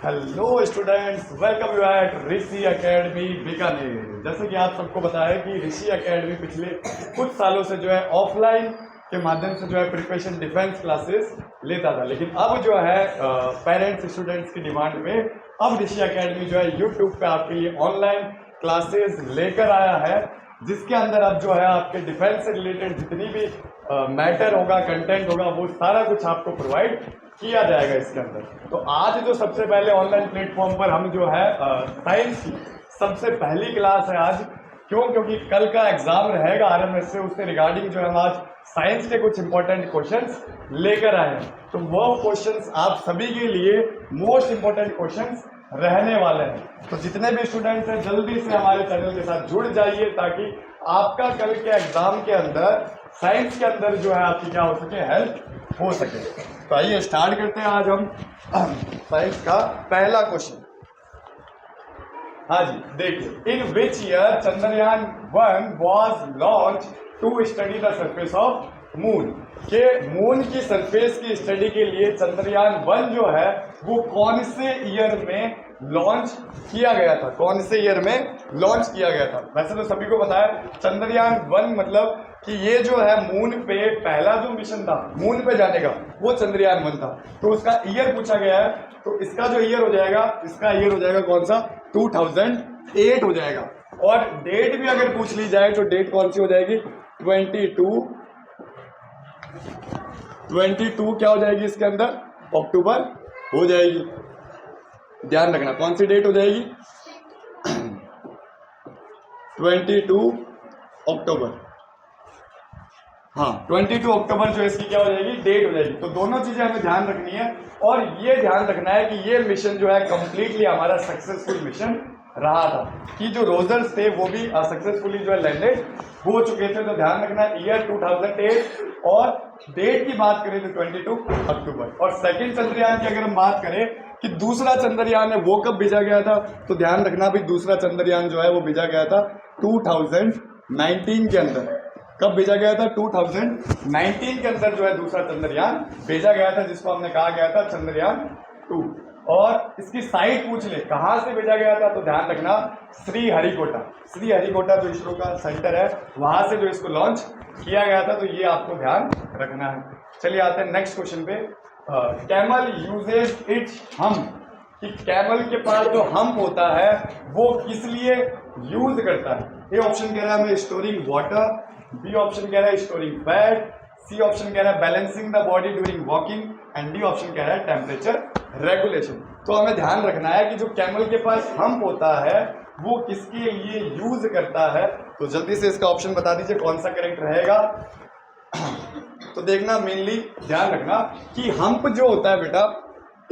Hello students, welcome you at Rishi academy Bikaner. जैसे कि आप सबको पता है कि ऋषि एकेडमी पिछले कुछ सालों से जो है ऑफलाइन के माध्यम से जो है प्रिपरेशन डिफेंस क्लासेस लेता था, लेकिन अब जो है पेरेंट्स स्टूडेंट्स की डिमांड पे अब ऋषि एकेडमी जो है यूट्यूब पे आपके लिए ऑनलाइन क्लासेस लेकर आया है, जिसके अंदर अब जो है आपके डिफेंस से रिलेटेड जितनी भी मैटर होगा, कंटेंट होगा, वो सारा कुछ आपको प्रोवाइड किया जाएगा इसके अंदर। तो आज जो सबसे पहले ऑनलाइन प्लेटफॉर्म पर हम जो है साइंस की सबसे पहली क्लास है आज। क्योंकि कल का एग्जाम रहेगा आरएमएस से, उससे रिगार्डिंग जो है हम आज साइंस के कुछ इंपॉर्टेंट क्वेश्चंस लेकर आए हैं। तो वो क्वेश्चंस आप सभी के लिए मोस्ट इंपॉर्टेंट क्वेश्चंस रहने वाले हैं। तो जितने भी स्टूडेंट्स हैं जल्दी से हमारे चैनल के साथ जुड़ जाइए, ताकि आपका कल के एग्जाम के अंदर साइंस के अंदर जो है आपकी क्या हो सके, हेल्प हो सके। तो आइए स्टार्ट करते हैं आज हम साइंस का पहला क्वेश्चन। हाँ जी, देखिए, in which year Chandrayaan 1 was launch to study the surface of moon. के मून की सरफेस की स्टडी के लिए चंद्रयान 1 जो है वो कौन से ईयर में लॉन्च किया गया था, कौन से ईयर में लॉन्च किया गया था। वैसे तो सभी को पता है चंद्रयान 1 मतलब कि ये जो है मून पे पहला जो मिशन था मून पे जाने का, वो चंद्रयान 1 था। तो उसका ईयर पूछा गया है, तो इसका जो ईयर हो जाएगा, इसका ईयर हो जाएगा कौन सा, 2008 हो जाएगा। और डेट भी अगर पूछ ली जाए तो डेट कौन सी हो जाएगी, 22 क्या हो जाएगी इसके अंदर, अक्टूबर हो जाएगी। ध्यान रखना कौन सी डेट हो जाएगी, 22 अक्टूबर। हाँ, 22 अक्टूबर जो इसकी क्या हो जाएगी, डेट हो जाएगी। तो दोनों चीजें हमें ध्यान रखनी है, और ये ध्यान रखना है कि ये मिशन जो है कंप्लीटली हमारा सक्सेसफुल मिशन रहा था, कि जो रोजर्स थे वो भी सक्सेसफुली जो है लैंडेड हो चुके थे। तो ध्यान रखना ईयर 2008, और डेट की बात करें तो 22 अक्टूबर। और सेकंड चंद्रयान की अगर हम बात करें कि दूसरा चंद्रयान है वो कब भेजा गया था, तो ध्यान रखना भी दूसरा चंद्रयान जो है वो भेजा गया था 2019 के अंदर। कब भेजा गया था, 2019 के अंदर जो है दूसरा चंद्रयान भेजा गया था, जिसको हमने कहा गया था चंद्रयान 2। और इसकी साइट पूछ ले कहां से भेजा गया था, तो ध्यान रखना श्रीहरिकोटा जो इसरो का सेंटर है वहां से जो इसको लॉन्च किया गया था। तो ये आपको ध्यान रखना है। चलिए आते हैं नेक्स्ट क्वेश्चन पे। कैमल यूजेज इट्स हम्प, कि कैमल के पास जो हम्प होता है वो किस लिए यूज करता है। ए ऑप्शन कह रहा है हमें स्टोरिंग वाटर, बी ऑप्शन कह रहा है स्टोरिंग फैट, सी ऑप्शन कह रहा है balancing the body during walking, and D option कह रहा है टेम्परेचर रेगुलेशन। तो हमें ध्यान रखना है कि जो कैमल के पास हम्प होता है वो किसके लिए यूज करता है। तो जल्दी से इसका ऑप्शन बता दीजिए कौन सा करेक्ट रहेगा। तो देखना, मेनली ध्यान रखना कि हम्प जो होता है बेटा,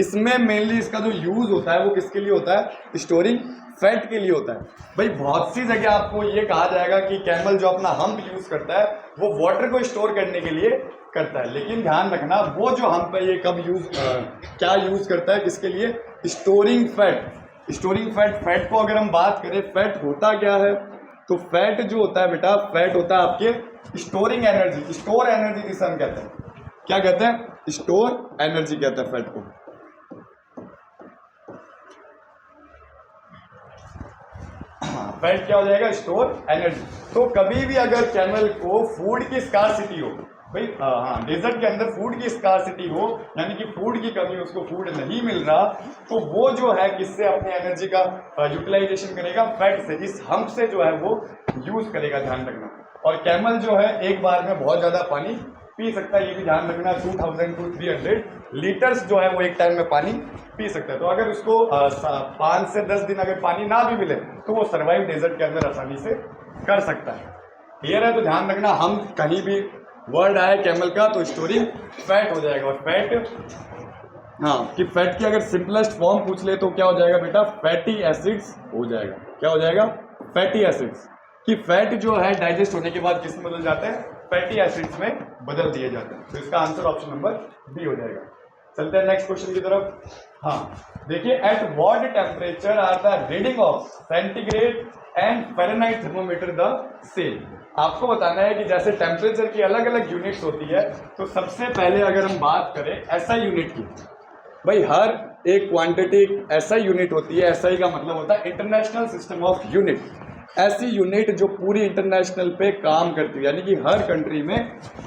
इसमें मेनली इसका जो यूज होता है वो किसके लिए होता है, स्टोरिंग फैट के लिए होता है। भाई बहुत सी जगह आपको ये कहा जाएगा कि कैमल जो अपना हम्प यूज करता है वो वाटर को स्टोर करने के लिए करता है, लेकिन ध्यान रखना वो जो हम्प है ये कब क्या यूज करता है, किसके लिए, स्टोरिंग फैट। स्टोरिंग फैट को अगर हम बात करें, फैट होता क्या है, तो फैट जो होता है बेटा, फैट होता है आपके स्टोरिंग एनर्जी, स्टोर एनर्जी जिसे हम कहते हैं। क्या कहते हैं, स्टोर एनर्जी कहते हैं फैट को। फैट क्या हो जाएगा, स्टोर एनर्जी। तो कभी भी अगर कैमल को फूड की स्कार्सिटी हो, भाई हाँ, डेजर्ट के अंदर फूड की स्कार्सिटी हो, यानी कि फूड की कमी, उसको फूड नहीं मिल रहा, तो वो जो है किससे अपनी एनर्जी का यूटिलाइजेशन करेगा, फैट से, इस हम्प से जो है वो यूज करेगा। ध्यान रखना। और कैमल जो है एक बार में बहुत ज्यादा पानी पी सकता है, ये भी ध्यान रखना। 2000 to 300 लीटर्स जो है वो एक टाइम में पानी पी सकता है। तो अगर उसको 5 से 10 दिन अगर पानी ना भी मिले तो वो सर्वाइव डेजर्ट के अंदर आसानी से कर सकता है। क्लियर है। तो ध्यान रखना, हम कहीं भी वर्ड आए कैमल का तो स्टोरिंग फैट हो जाएगा। और फैट, हाँ, कि फैट की अगर सिंपलेस्ट फॉर्म पूछ ले तो क्या हो जाएगा बेटा, फैटी एसिड्स हो जाएगा। क्या हो जाएगा, फैटी एसिड्स। कि फैट जो है डाइजेस्ट होने के बाद किस में बदल जाते हैं, फैटी एसिड्स में बदल दिए जाते हैं। तो इसका आंसर ऑप्शन नंबर बी हो जाएगा। चलते हैं नेक्स्ट क्वेश्चन की तरफ। हाँ, देखिए, at what temperature are the reading of centigrade and Fahrenheit thermometer the same. आपको बताना है कि जैसे टेम्परेचर की अलग अलग यूनिट्स होती है, तो सबसे पहले अगर हम बात करें ऐसा यूनिट की, भाई हर एक क्वांटिटी ऐसा यूनिट होती है, एसआई का मतलब होता है इंटरनेशनल सिस्टम ऑफ यूनिट, ऐसी यूनिट जो पूरी इंटरनेशनल पे काम करती है, यानी कि हर कंट्री में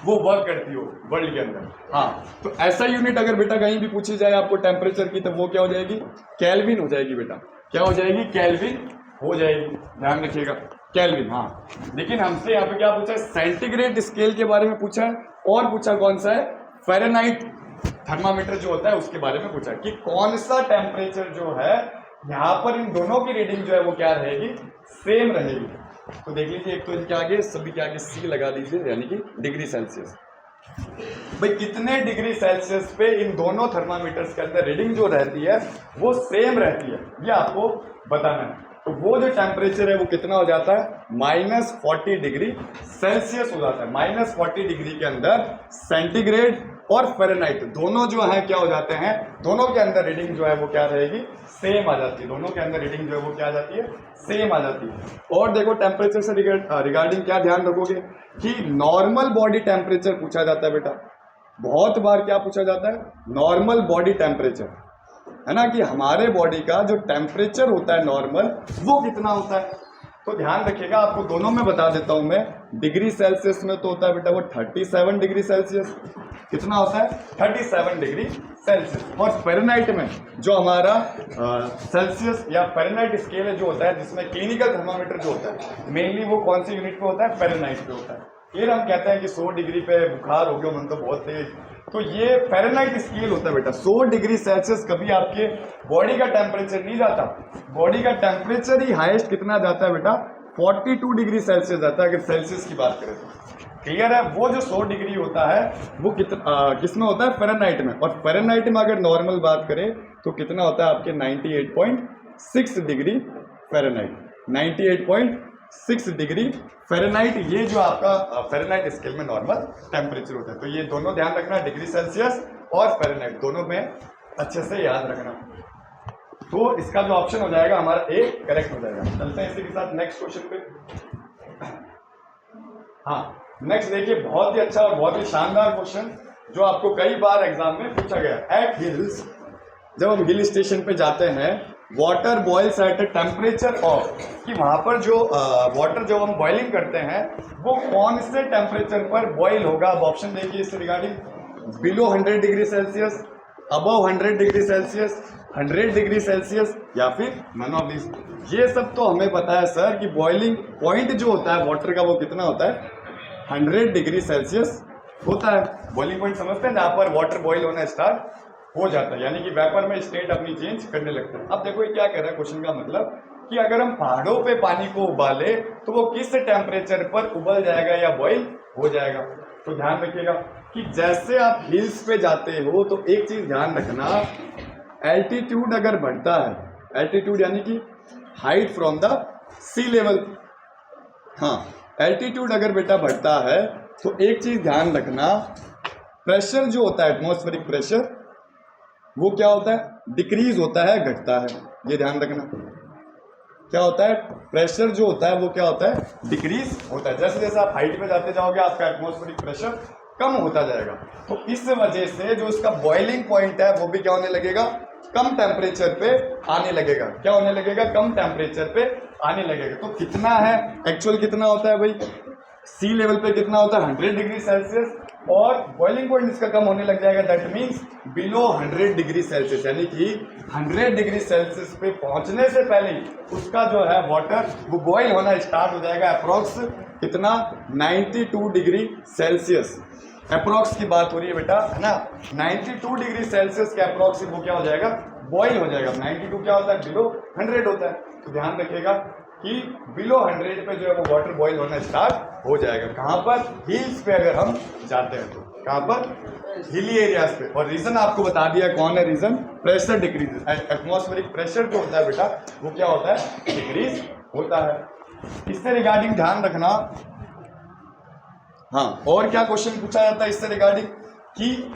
वो वर्क करती हो वर्ल्ड के अंदर। हाँ, तो ऐसा यूनिट अगर बेटा कहीं भी पूछी जाए आपको टेम्परेचर की, तो वो क्या हो जाएगी, केल्विन हो जाएगी बेटा। क्या हो जाएगी, केल्विन हो जाएगी, ध्यान रखिएगा, केल्विन। हाँ, लेकिन हमसे यहाँ पे क्या पूछा है, सेंटीग्रेड स्केल के बारे में पूछा है, और पूछा कौन सा है, फ़ारेनहाइट थर्मामीटर जो होता है उसके बारे में पूछा कि कौन सा टेम्परेचर जो है यहाँ पर इन दोनों की रीडिंग जो है वो क्या रहेगी, सेम रहेगी। तो देख लीजिए, एक तो इनके आगे, सभी के आगे सी लगा दीजिए, यानी कि डिग्री सेल्सियस। भाई कितने डिग्री सेल्सियस पे इन दोनों थर्मामीटर्स के अंदर रीडिंग जो रहती है वो सेम रहती है, ये आपको बताना है। तो वो जो टेम्परेचर है वो कितना हो जाता है, -40 डिग्री सेल्सियस हो जाता है। -40 डिग्री के अंदर सेंटीग्रेड और फ़ारेनहाइट दोनों जो है क्या हो जाते हैं, दोनों के अंदर रीडिंग जो है वो क्या रहेगी, सेम आ जाती है। दोनों के अंदर रीडिंग जो है वो क्या आ जाती है, सेम आ जाती है। और देखो टेम्परेचर से रिगार्डिंग क्या ध्यान रखोगे कि नॉर्मल बॉडी टेम्परेचर पूछा जाता है बेटा, बहुत बार क्या पूछा जाता है, नॉर्मल बॉडी टेम्परेचर, है ना, कि हमारे बॉडी का जो टेम्परेचर होता है नॉर्मल वो कितना होता है। तो ध्यान रखिएगा, आपको दोनों में बता देता हूं मैं। डिग्री सेल्सियस में तो होता है बेटा वो 37 डिग्री सेल्सियस, कितना होता है, 37 डिग्री सेल्सियस। और फ़ारेनहाइट में जो हमारा सेल्सियस या फ़ारेनहाइट स्केल है जो होता है, जिसमें क्लिनिकल थर्मामीटर जो होता है मेनली वो कौन सी यूनिट पे होता है, फ़ारेनहाइट पे होता है। फिर हम कहते हैं कि 100 डिग्री पे बुखार हो गया मन तो बहुत तेज, तो ये फ़ारेनहाइट स्केल होता है बेटा। 100 डिग्री सेल्सियस कभी आपके बॉडी का टेम्परेचर नहीं जाता, बॉडी का टेम्परेचर ही हाईएस्ट कितना जाता है बेटा, 42 डिग्री सेल्सियस जाता है अगर सेल्सियस की बात करें तो। क्लियर है, वो जो 100 डिग्री होता है वो किसमें होता है, फ़ारेनहाइट में। और फ़ारेनहाइट में अगर नॉर्मल बात करें तो कितना होता है आपके 98.6 डिग्री फ़ारेनहाइट, 98.6 डिग्री फ़ारेनहाइट, ये जो आपका फ़ारेनहाइट स्केल में नॉर्मल टेम्परेचर होता है। तो ये दोनों ध्यान रखना, डिग्री सेल्सियस और फ़ारेनहाइट दोनों में अच्छे से याद रखना। तो इसका जो ऑप्शन हो जाएगा हमारा ए करेक्ट हो जाएगा। चलते हैं इसी के साथ नेक्स्ट क्वेश्चन पे। हाँ, नेक्स्ट देखिए, बहुत ही अच्छा और बहुत ही शानदार क्वेश्चन जो आपको कई बार एग्जाम में पूछा गया। एट हिल्स, जब हम हिल स्टेशन पे जाते हैं, water boils at a temperature of, कि वहां पर जो वाटर जब हम बॉइलिंग करते हैं वो कौन से टेम्परेचर पर बॉइल होगा। अब ऑप्शन देखिए इससे regarding, below 100 degree Celsius, above 100 degree Celsius, 100 degree Celsius, या फिर नन ऑफ दिस। ये सब तो हमें पता है सर कि बॉइलिंग पॉइंट जो होता है वाटर का वो कितना होता है, 100 डिग्री सेल्सियस होता है। बॉइलिंग पॉइंट समझते हैं, जहाँ पर वाटर बॉइल होना स्टार्ट हो जाता है, यानी कि वेपर में स्टेट अपनी चेंज करने लगता है। अब देखो ये क्या कह रहा है क्वेश्चन का मतलब, कि अगर हम पहाड़ों पे पानी को उबाले तो वो किस टेम्परेचर पर उबल जाएगा या बॉइल हो जाएगा। तो ध्यान रखिएगा कि जैसे आप हिल्स पे जाते हो तो एक चीज ध्यान रखना, एल्टीट्यूड अगर बढ़ता है, एल्टीट्यूड यानी कि height from the sea level, हाँ, एल्टीट्यूड अगर बेटा बढ़ता है तो एक चीज ध्यान रखना, प्रेशर जो होता है एटमॉस्फेरिक प्रेशर वो क्या होता है, डिक्रीज होता है, घटता है। ये ध्यान रखना, क्या होता है, प्रेशर जो होता है वो क्या होता है, डिक्रीज होता है। जैसे जैसे आप हाइट में जाते जाओगे आपका एटमॉस्फेरिक प्रेशर कम होता जाएगा। तो इस वजह से जो इसका बॉइलिंग पॉइंट है वो भी क्या होने लगेगा, कम टेम्परेचर पे आने लगेगा। क्या होने लगेगा, कम टेम्परेचर पे आने लगेगा। तो कितना है एक्चुअल, कितना होता है भाई, सी लेवल पे कितना होता है, 100 डिग्री सेल्सियस, और बॉइलिंग पॉइंट इसका कम होने लग जाएगा, that means below 100 degree Celsius, यानी कि 100 डिग्री सेल्सियस पे पहुंचने से पहले उसका जो है वाटर वो बॉइल होना स्टार्ट हो जाएगा। अप्रोक्स कितना, 92 डिग्री सेल्सियस, अप्रोक्स की बात हो रही है बेटा, है ना। 92 डिग्री सेल्सियस के अप्रोक्स वो क्या हो जाएगा, बॉइल हो जाएगा। 92 क्या होता है, बिलो 100 होता है। तो ध्यान रखिएगा कि बिलो 100 पे जो है वो वाटर बॉइल होना स्टार्ट हो जाएगा। कहाँ पर, हिल्स पे अगर हम जाते हैं तो, कहाँ पर, हिली एरियाज पे। और रीजन आपको बता दिया कौन है reason, pressure decrease, atmospheric pressure जो होता है बेटा वो क्या होता है, डिक्रीज होता है। इससे रिगार्डिंग ध्यान रखना। हाँ, और क्या क्वेश्चन पूछा जाता है इससे रिगार्डिंग, कि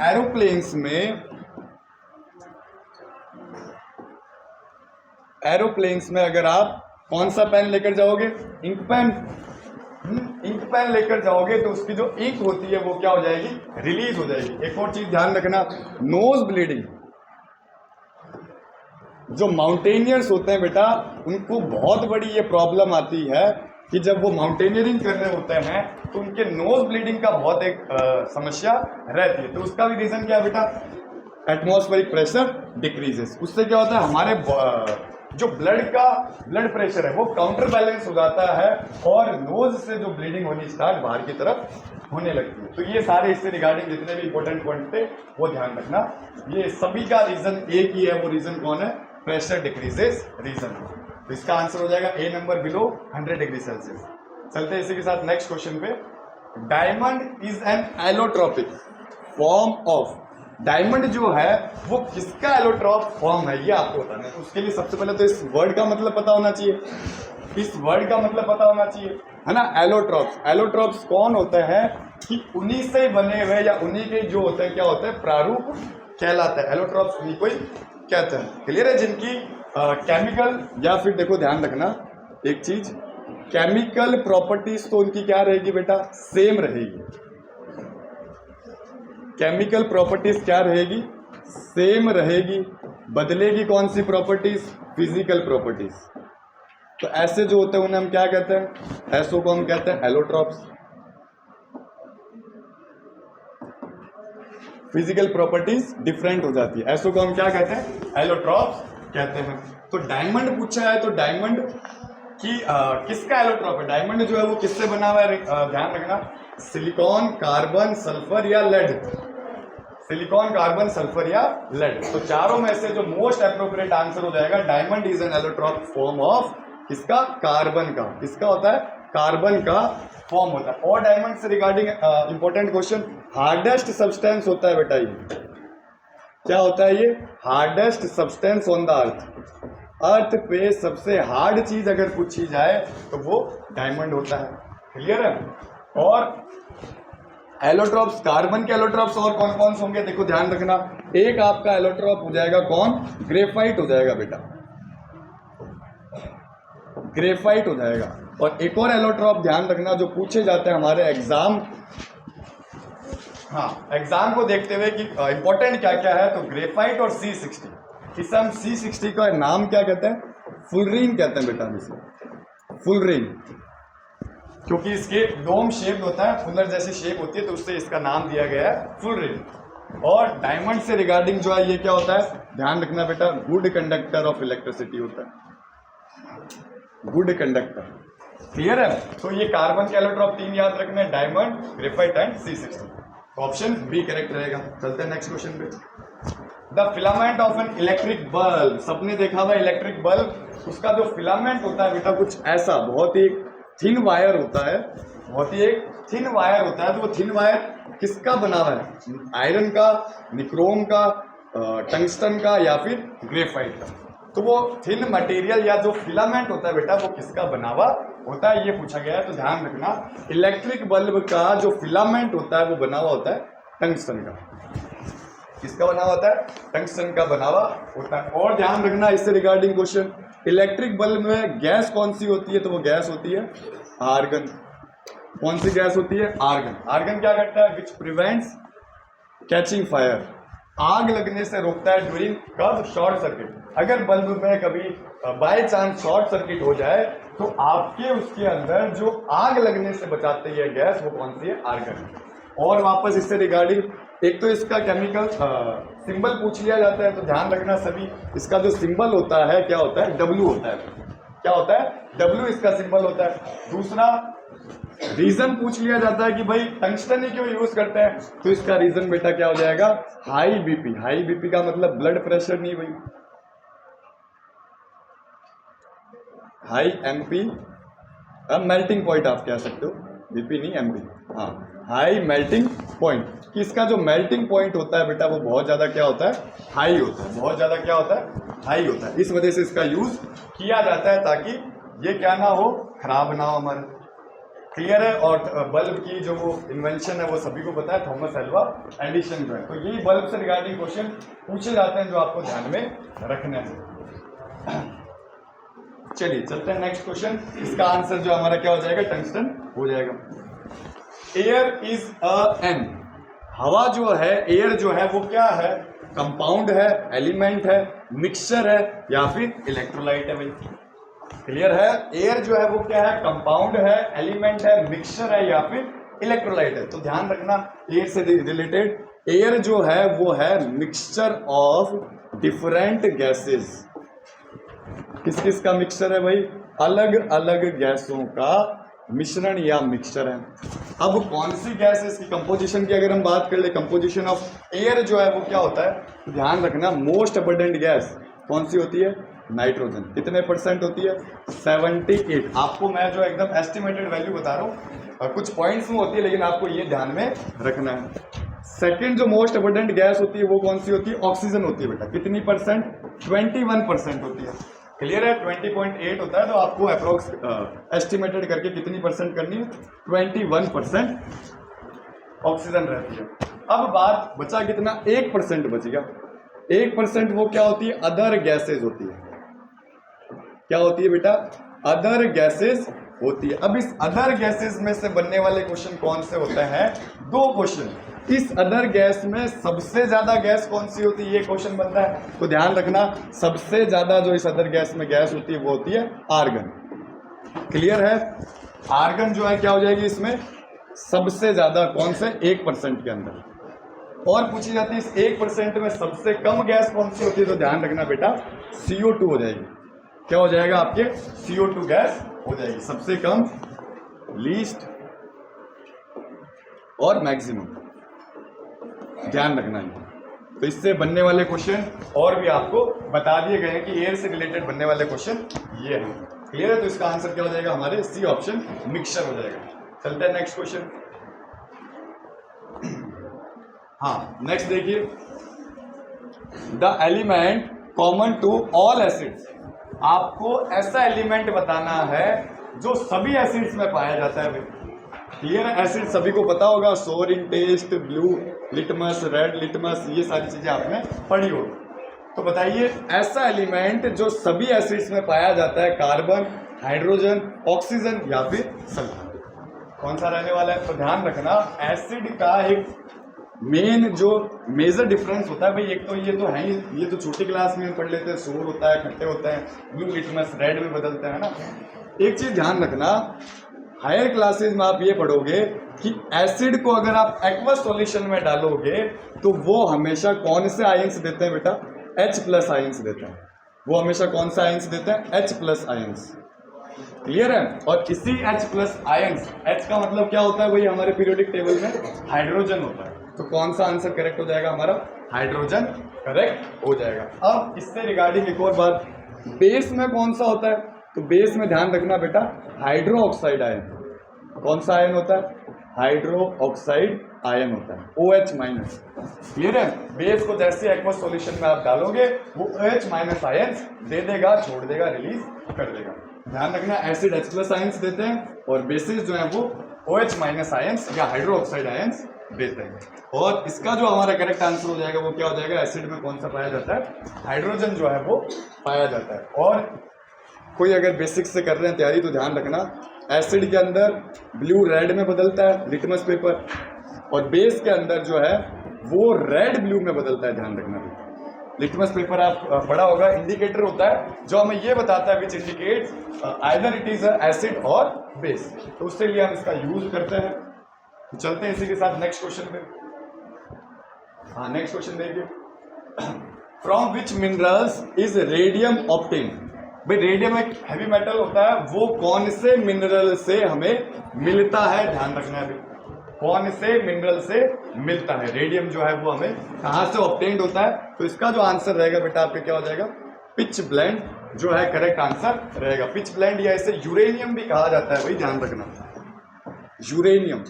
एरोप्लेन्स में अगर आप कौन सा पेन लेकर जाओगे, इंक पेन, इंक पेन लेकर जाओगे तो उसकी जो इंक होती है वो क्या हो जाएगी, रिलीज हो जाएगी। एक और चीज ध्यान रखना, नोज ब्लीडिंग, जो माउंटेनियर्स होते हैं बेटा, उनको बहुत बड़ी ये प्रॉब्लम आती है कि जब वो माउंटेनियरिंग कर रहे होते हैं तो उनके नोज ब्लीडिंग का बहुत एक समस्या रहती है। तो उसका भी रीजन क्या है बेटा? Atmospheric pressure decreases. उससे क्या होता है, हमारे जो ब्लड प्रेशर है वो काउंटर बैलेंस हो जाता है और नोज से जो ब्लीडिंग होनी स्टार्ट बाहर की तरफ होने लगती है। तो ये सारे इससे रिगार्डिंग जितने भी इंपॉर्टेंट पॉइंट थे वो ध्यान रखना। ये सभी का रीजन एक ही है, वो रीजन कौन है? Pressure decreases reason. तो इसका आंसर हो जाएगा A number, below 100 degree Celsius. चलते हैं इसी के साथ नेक्स्ट क्वेश्चन पे। Diamond is an allotropic form of, diamond जो है वो किसका एलोट्रॉप फॉर्म है ये आपको बताना है। तो उसके लिए सबसे पहले तो इस वर्ड का मतलब पता होना चाहिए, इस वर्ड का मतलब पता होना चाहिए, है ना। एलोट्रॉप्स, एलोट्रॉप्स कौन होते हैं कि उन्हीं से बने हुए या उन्हीं के जो होते हैं क्या होते हैं, प्रारूप कहलाता है। एलोट्रॉप्स उन्हीं को ही कहते हैं। क्लियर है? जिनकी केमिकल या फिर देखो ध्यान रखना एक चीज, केमिकल प्रॉपर्टीज तो उनकी क्या रहेगी बेटा? सेम रहेगी। केमिकल प्रॉपर्टीज क्या रहेगी? सेम रहेगी। बदलेगी कौन सी प्रॉपर्टीज? Physical properties. तो ऐसे जो होते हैं उन्हें हम क्या कहते हैं? ऐसो को हम कहते हैं एलोट्रॉप्स। फिजिकल प्रॉपर्टीज डिफरेंट हो जाती है, ऐसो को हम क्या कहते हैं? एलोट्रॉप्स कहते हैं। तो डायमंड पूछा है, तो डायमंड की किसका एलोट्रॉप है? डायमंड जो है वो किससे बना हुआ है? ध्यान रखना, सिलिकॉन, कार्बन, सल्फर या लेड। सिलिकॉन, कार्बन, सल्फर या लेड। तो चारों में से जो मोस्ट एप्रोप्रिएट आंसर हो जाएगा, diamond is N allotrope form of किसका? कार्बन का। किसका होता है? कार्बन का फॉर्म होता है। और डायमंड से regarding important question, hardest substance होता है बेटा ये। क्या होता है ये? Hardest substance on the earth. Earth पे सबसे हार्ड चीज अगर पूछी जाए तो वो डायमंड होता है। क्लियर है? और एलोट्रॉप्स, कार्बन के एलोट्रॉप्स और कौन कौन से होंगे देखो ध्यान रखना। एक आपका एलोट्रॉप हो जाएगा कौन? ग्रेफाइट हो जाएगा बेटा, ग्रेफाइट हो जाएगा। और एक और एलोट्रॉप ध्यान रखना जो पूछे जाते हैं हमारे एग्जाम, हाँ एग्जाम को देखते हुए कि इंपॉर्टेंट क्या क्या है, तो ग्रेफाइट और C60। इसे हम C60 का नाम क्या कहते हैं? फुलरिन कहते हैं बेटा, इसे फुलरिन, क्योंकि इसके डोम शेप होता है, फुलर जैसी शेप होती है, तो उससे इसका नाम दिया गया है फुलरिन। और डायमंड से रिगार्डिंग जो है ये क्या होता है? ध्यान रखना बेटा, गुड कंडक्टर ऑफ इलेक्ट्रिसिटी होता है, गुड कंडक्टर। क्लियर है? तो ये कार्बन के एलोट्रॉप 3 याद रखना है, diamond, graphite and C60। Option B correct रहेगा। चलते हैं नेक्स्ट क्वेश्चन पे। The filament of an electric bulb, सबने देखा हुआ इलेक्ट्रिक बल्ब, उसका जो फिलामेंट होता है बेटा कुछ ऐसा, बहुत ही थिन वायर होता है, बहुत ही एक थिन वायर होता है। तो वो थिन वायर किसका बना हुआ है? आयरन का, निक्रोम का, टंगस्टन का या फिर ग्रेफाइट का। तो वो थिन मटेरियल या जो फिलामेंट होता है बेटा वो किसका बना हुआ होता है, ये पूछा गया है। तो ध्यान रखना, इलेक्ट्रिक बल्ब का जो फिलामेंट होता है वो बना हुआ होता है टंगस्टन का। किसका बना हुआ होता है? टंगस्टन का बना हुआ होता है। और ध्यान रखना इससे रिगार्डिंग क्वेश्चन, इलेक्ट्रिक बल्ब में गैस कौन सी होती है? तो वो गैस होती है आर्गन। कौन सी गैस होती है? आर्गन। आर्गन क्या करता है? विच प्रिवेंट्स कैचिंग फायर, आग लगने से रोकता है ड्यूरिंग कब? Short circuit. अगर बल्ब में कभी बाय चांस शॉर्ट सर्किट हो जाए तो आपके उसके अंदर जो आग लगने से बचाती है गैस, वो कौन सी है? आर्गन। और वापस इससे रिगार्डिंग एक तो इसका केमिकल सिंबल पूछ लिया जाता है, तो ध्यान रखना सभी, इसका जो सिंबल होता है क्या होता है? W होता है। क्या होता है? W इसका सिंबल होता है। दूसरा रीजन पूछ लिया जाता है कि भाई टंगस्टन ही क्यों यूज करते हैं, तो इसका रीजन बेटा क्या हो जाएगा? High BP. हाई बीपी का मतलब ब्लड प्रेशर नहीं भाई, हाई एमपी, अब मेल्टिंग पॉइंट आप कह सकते हो, बीपी नहीं एमपी, हाँ हाई मेल्टिंग पॉइंट। कि इसका जो मेल्टिंग पॉइंट होता है बेटा वो बहुत ज्यादा क्या होता है? हाई होता है, बहुत ज्यादा क्या होता है? हाई होता है। इस वजह से इसका यूज किया जाता है ताकि ये क्या ना हो, खराब ना हो हमारा। क्लियर है? और बल्ब की जो वो इन्वेंशन है वो सभी को पता है, थॉमस एल्वा एडिसन जो है। तो यही बल्ब से रिगार्डिंग क्वेश्चन पूछे जाते हैं जो आपको ध्यान में रखने हैं। चलिए चलते हैं नेक्स्ट क्वेश्चन। इसका आंसर जो हमारा क्या हो जाएगा? टंगस्टन हो जाएगा। एयर इज एन, हवा जो है, एयर जो है वो क्या है? कंपाउंड है, एलिमेंट है मिक्सचर है या फिर इलेक्ट्रोलाइट है भाई। क्लियर है? एयर जो है वो क्या है? कंपाउंड है, एलिमेंट है, मिक्सचर है या फिर इलेक्ट्रोलाइट है। तो ध्यान रखना एयर से रिलेटेड, एयर जो है वो है मिक्सचर ऑफ डिफरेंट गैसेस। किस किस का मिक्सचर है भाई? अलग अलग गैसों का मिश्रण या मिक्सचर है। अब कौन सी गैस है, इसकी कंपोजिशन की अगर हम बात कर ले, कंपोजिशन ऑफ एयर जो है वो क्या होता है? तो ध्यान रखना मोस्ट अबंडेंट गैस कौन सी होती है? नाइट्रोजन। कितने परसेंट होती है? 78। आपको मैं जो एकदम एस्टिमेटेड वैल्यू बता रहा हूँ, कुछ पॉइंट्स में होती है लेकिन आपको ये ध्यान में रखना है। सेकेंड जो मोस्ट अबंडेंट गैस होती है वो कौन सी होती है? ऑक्सीजन होती है बेटा। कितनी परसेंट? 21% होती है। क्लियर है? 20.8 होता है, तो आपको अप्रोक्स एस्टिमेटेड करके कितनी परसेंट करनी है? 21% ऑक्सीजन रहती है। अब बात बचा कितना? 1% बच गया। 1% वो क्या होती है? अदर गैसेज होती है। क्या होती है बेटा? अदर गैसेज होती है। अब इस अदर गैसेज में से बनने वाले क्वेश्चन कौन से होते हैं? 2 क्वेश्चन। इस अदर गैस में सबसे ज्यादा गैस कौन सी होती है? ये क्वेश्चन बनता है। तो ध्यान रखना सबसे ज्यादा जो इस अदर गैस में गैस होती है वो होती है आर्गन। क्लियर है? आर्गन जो है क्या हो जाएगी इसमें? सबसे ज्यादा कौन से? 1% के अंदर। और पूछी जाती है इस 1% में सबसे कम गैस कौन सी होती है? तो ध्यान रखना बेटा CO2 हो जाएगी। क्या हो जाएगा आपके? CO2 गैस हो जाएगी। सबसे कम, लीस्ट और मैक्सिमम, ध्यान रखना है। तो इससे बनने वाले क्वेश्चन और भी आपको बता दिए गए हैं कि एयर से रिलेटेड बनने वाले क्वेश्चन ये हैं। क्लियर है? तो इसका आंसर क्या हो जाएगा? हमारे सी ऑप्शन मिक्सचर हो जाएगा। चलते हैं नेक्स्ट क्वेश्चन। हाँ, नेक्स्ट देखिए, the element common to all acids. आपको ऐसा एलिमेंट बताना है जो सभी एसिड्स में पाया जाता है। क्लियर है? एसिड सभी को पता होगा, सोरिन, test, blue litmus, red litmus, ये सारी चीजें आपने पढ़ी हो। तो बताइए ऐसा एलिमेंट जो सभी एसिड्स में पाया जाता है, कार्बन, हाइड्रोजन, ऑक्सीजन या फिर सल्फर, कौन सा रहने वाला है? तो ध्यान रखना एसिड का एक मेन जो मेजर डिफरेंस होता है भाई, एक तो ये तो है ही, ये तो छोटी क्लास में पढ़ लेते हैं, सोर होता है, खट्टे होते हैं, ब्लू लिटमस रेड में बदलते हैं ना। एक चीज ध्यान रखना, हायर क्लासेस में आप ये पढ़ोगे कि एसिड को अगर आप एक्वस सॉल्यूशन में डालोगे तो वो हमेशा कौन से आयंस देते हैं बेटा? H+ आयंस देते हैं। वो हमेशा कौन सा आयंस देते हैं? H+ ions. क्लियर है? और इसी H+ आयंस, H का मतलब क्या होता है भाई हमारे पीरियोडिक टेबल में? हाइड्रोजन होता है। तो कौन सा आंसर करेक्ट हो जाएगा हमारा? हाइड्रोजन करेक्ट हो जाएगा। अब इससे रिगार्डिंग एक और बात, बेस में कौन सा होता है? तो बेस में ध्यान रखना बेटा हाइड्रो ऑक्साइड आयन। कौन सा आयन होता है? हाइड्रो ऑक्साइड आयन होता है, OH-। क्लियर है? बेस को जैसे एक्वस सॉल्यूशन में आप डालोगे वो OH- आयंस दे देगा, छोड़ देगा, रिलीज कर देगा। ध्यान रखना एसिड H+ आयंस देते हैं और बेसिस जो है वो OH- आयंस या हाइड्रो ऑक्साइड आयंस देते हैं। और इसका जो हमारा करेक्ट आंसर हो जाएगा वो क्या हो जाएगा? एसिड में कौन सा पाया जाता है? हाइड्रोजन जो है वो पाया जाता है। और कोई अगर बेसिक्स से कर रहे हैं तैयारी तो ध्यान रखना एसिड के अंदर ब्लू रेड में बदलता है लिटमस पेपर, और बेस के अंदर जो है वो रेड ब्लू में बदलता है। ध्यान रखना लिटमस पेपर आप पढ़ा होगा, इंडिकेटर होता है जो हमें ये बताता है which indicates either it is acid और बेस। तो उसके लिए हम इसका यूज करते हैं। तो चलते हैं इसी के साथ नेक्स्ट क्वेश्चन पे। हाँ, नेक्स्ट क्वेश्चन देखिए, from which minerals is radium obtained. भाई रेडियम एक हैवी मेटल होता है, वो कौन से मिनरल से हमें मिलता है? ध्यान रखना है कौन से मिनरल से मिलता है रेडियम जो है वो हमें कहां से ऑब्टेन्ड होता है? तो इसका जो आंसर रहेगा बेटा आपका क्या हो जाएगा? पिच ब्लेंड जो है करेक्ट आंसर रहेगा। पिच ब्लेंड या इसे यूरेनियम भी कहा जाता है भाई, ध्यान रखना यूरेनियम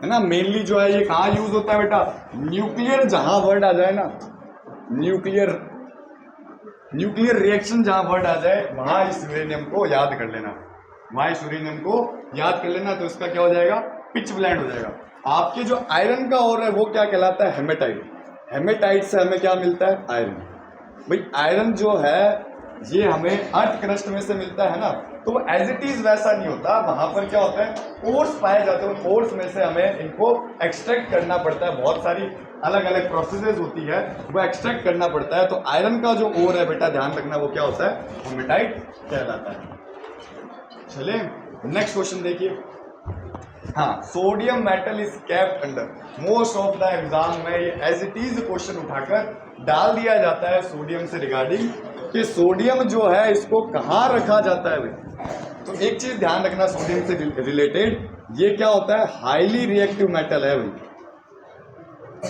है ना। मेनली जो है ये कहाँ यूज होता है बेटा? न्यूक्लियर, जहां वर्ड आ जाए ना, न्यूक्लियर रिएक्शन जहां वर्ड आ जाए वहां इस यूरेनियम को याद कर लेना, वहां इस यूरेनियम को याद कर लेना। तो इसका क्या हो जाएगा? पिच ब्लेंड हो जाएगा। आपके जो आयरन का और है वो क्या कहलाता है? हेमेटाइट। हेमेटाइट से हमें क्या मिलता है? आयरन। भाई आयरन जो है ये हमें अर्थ क्रस्ट में से मिलता है ना, तो वो एज इट इज वैसा नहीं होता, वहां पर क्या होता है ओर्स पाए जाते हैं, उन ओर्स में से हमें इनको एक्सट्रैक्ट करना पड़ता है, बहुत सारी अलग अलग प्रोसेसेस होती है, वो एक्सट्रैक्ट करना पड़ता है। तो आयरन का जो ओर है बेटा ध्यान रखना वो क्या होता है, हेमेटाइट कहलाता है। चलिए नेक्स्ट क्वेश्चन देखिए। हाँ, sodium metal is kept under, most of the exam में ये एज इट इज क्वेश्चन उठाकर डाल दिया जाता है सोडियम से रिगार्डिंग कि सोडियम जो है इसको कहाँ रखा जाता है भाई। तो एक चीज ध्यान रखना सोडियम से रिलेटेड, ये क्या होता है, हाईली रिएक्टिव मेटल है भाई।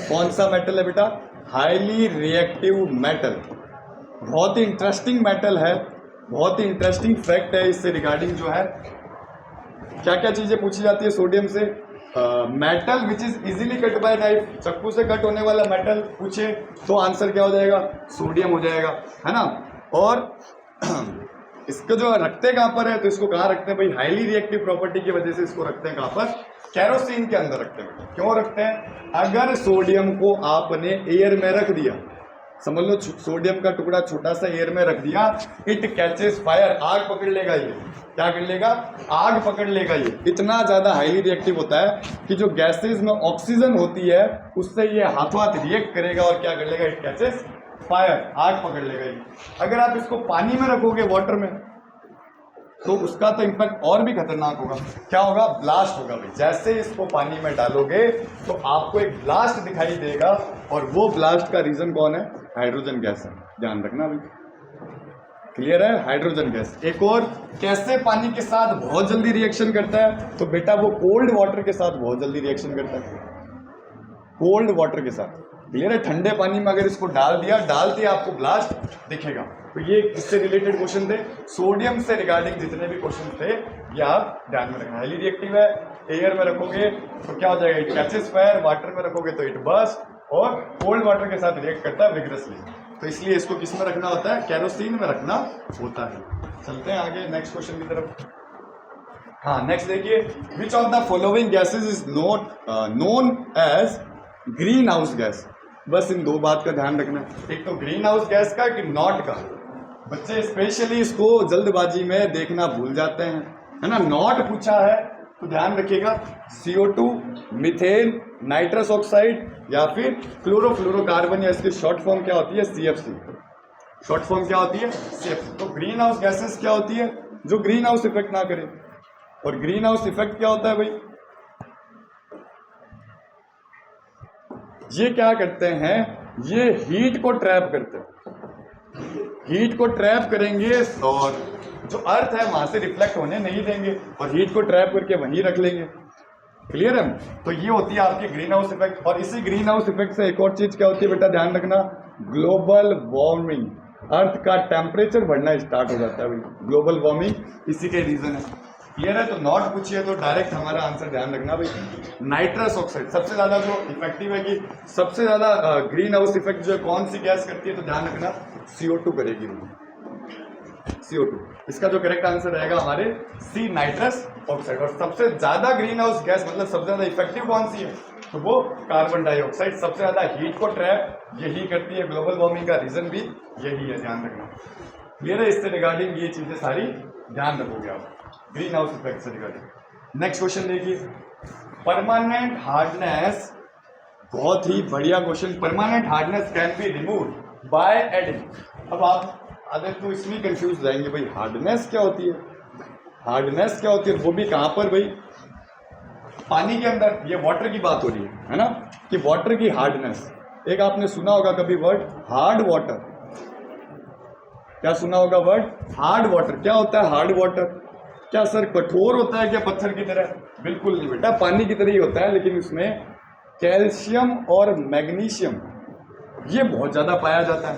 कौन सा मेटल है बेटा, हाईली रिएक्टिव मेटल। बहुत ही इंटरेस्टिंग मेटल है, बहुत ही इंटरेस्टिंग फैक्ट है इससे रिगार्डिंग जो है क्या क्या चीजें पूछी जाती है सोडियम से। Metal which is easily cut by knife, चाकू से कट होने वाला मेटल पूछे तो आंसर क्या हो जाएगा, सोडियम हो जाएगा, है ना। और इसको जो रखते कहाँ पर है, तो इसको कहाँ रखते हैं भाई, हाईली रिएक्टिव प्रॉपर्टी की वजह से इसको रखते हैं कहाँ पर, केरोसिन के अंदर रखते हैं। क्यों रखते हैं, अगर सोडियम को आपने एयर में रख दिया, समझ लो सोडियम का टुकड़ा छोटा सा एयर में रख दिया, इट कैचेस फायर, आग पकड़ लेगा ये, क्या कर लेगा, आग पकड़ लेगा ये। इतना ज्यादा हाईली रिएक्टिव होता है कि जो गैसेज में ऑक्सीजन होती है उससे ये हाथों हाथ रिएक्ट करेगा और क्या कर लेगा, इट कैचेस फायर, आग पकड़ लेगा ये। अगर आप इसको पानी में रखोगे, वाटर में, तो उसका तो इम्पैक्ट और भी खतरनाक होगा। क्या होगा, ब्लास्ट होगा भाई। जैसे इसको पानी में डालोगे तो आपको एक ब्लास्ट दिखाई देगा, और वो ब्लास्ट का रीजन कौन है, हाइड्रोजन गैस है, ध्यान रखना भाई। क्लियर है, हाइड्रोजन गैस। एक और, कैसे पानी के साथ बहुत जल्दी रिएक्शन करता है, तो बेटा वो कोल्ड वाटर के साथ बहुत जल्दी रिएक्शन करता है, कोल्ड वाटर के साथ। क्लियर है, ठंडे पानी में अगर इसको डाल दिया, डालते आपको ब्लास्ट दिखेगा। तो ये इससे रिलेटेड क्वेश्चन थे, सोडियम से रिगार्डिंग जितने भी क्वेश्चन थे ये आप ध्यान में रखना। हाईली रिएक्टिव है, एयर में रखोगे तो क्या हो जाएगा, इट कैचेस फायर, वाटर में रखोगे तो इट बर्स्ट, और कोल्ड वाटर के साथ रिएक्ट करता है विग्रेसली। तो इसलिए इसको किस में रखना होता है, केरोसिन में रखना होता है। चलते हैं आगे नेक्स्ट क्वेश्चन की तरफ। हाँ, नेक्स्ट देखिए, which of the following gases is known as greenhouse gas. बस इन दो बात का ध्यान रखना, एक तो ग्रीन हाउस गैस का, कि नॉट का। बच्चे स्पेशली इसको जल्दबाजी में देखना भूल जाते हैं, है ना। नॉट पूछा है तो ध्यान रखिएगा, CO2, मीथेन, नाइट्रस ऑक्साइड, या फिर क्लोरोफ्लोरोकार्बन, या इसकी शॉर्ट फॉर्म क्या होती है, CFC। शॉर्ट फॉर्म क्या होती है, CFC। तो ग्रीन हाउस गैसेस क्या होती है, जो ग्रीन हाउस इफेक्ट ना करे। और ग्रीन हाउस इफेक्ट क्या होता है भाई, ये क्या करते हैं, ये हीट को ट्रैप करते हैं, हीट को ट्रैप करेंगे और जो अर्थ है वहां से रिफ्लेक्ट होने नहीं देंगे, और हीट को ट्रैप करके वहीं रख लेंगे। क्लियर है, तो ये होती है आपकी ग्रीन हाउस इफेक्ट। और इसी ग्रीन हाउस इफेक्ट से एक और चीज क्या होती है बेटा, ध्यान रखना, ग्लोबल वार्मिंग, अर्थ का टेम्परेचर बढ़ना स्टार्ट हो जाता है भाई, ग्लोबल वार्मिंग इसी के रीजन है। क्लियर है, तो नॉट पूछिए तो डायरेक्ट हमारा आंसर ध्यान रखना भाई, नाइट्रस ऑक्साइड। सबसे ज्यादा जो इफेक्टिव है, कि सबसे ज्यादा ग्रीन हाउस इफेक्ट जो है कौन सी गैस करती है, तो ध्यान रखना CO2 करेगी, CO2। इसका जो करेक्ट आंसर रहेगा हमारे C, नाइट्रस ऑक्साइड। और सबसे ज्यादा ग्रीन हाउस गैस मतलब सबसे ज्यादा इफेक्टिव कौन सी है, तो वो कार्बन डाइऑक्साइड, सबसे ज्यादा हीट को ट्रैप यही करती है, ग्लोबल वार्मिंग का रीजन भी यही है, ध्यान रखना। क्लियर है, इससे रिगार्डिंग ये चीजें सारी ध्यान रखोगे आप, ग्रीन हाउस इफेक्ट से रिगार्डिंग। नेक्स्ट क्वेश्चन देखिए, परमानेंट हार्डनेस, बहुत ही बढ़िया question. Permanent hardness can be removed by adding. अब आप आधे तो इसमें कंफ्यूज जाएंगे भाई, हार्डनेस क्या होती है, हार्डनेस क्या होती है, वो भी कहां पर भाई, पानी के अंदर। ये वाटर की बात हो रही है ना, कि वाटर की हार्डनेस। एक आपने सुना होगा कभी वर्ड हार्ड वाटर, क्या सुना होगा वर्ड हार्ड वाटर। क्या होता है हार्ड वाटर, क्या सर कठोर होता है क्या पत्थर की तरह, बिल्कुल नहीं बेटा, पानी की तरह ही होता है, लेकिन उसमें कैल्शियम और मैग्नीशियम ये बहुत ज्यादा पाया जाता है।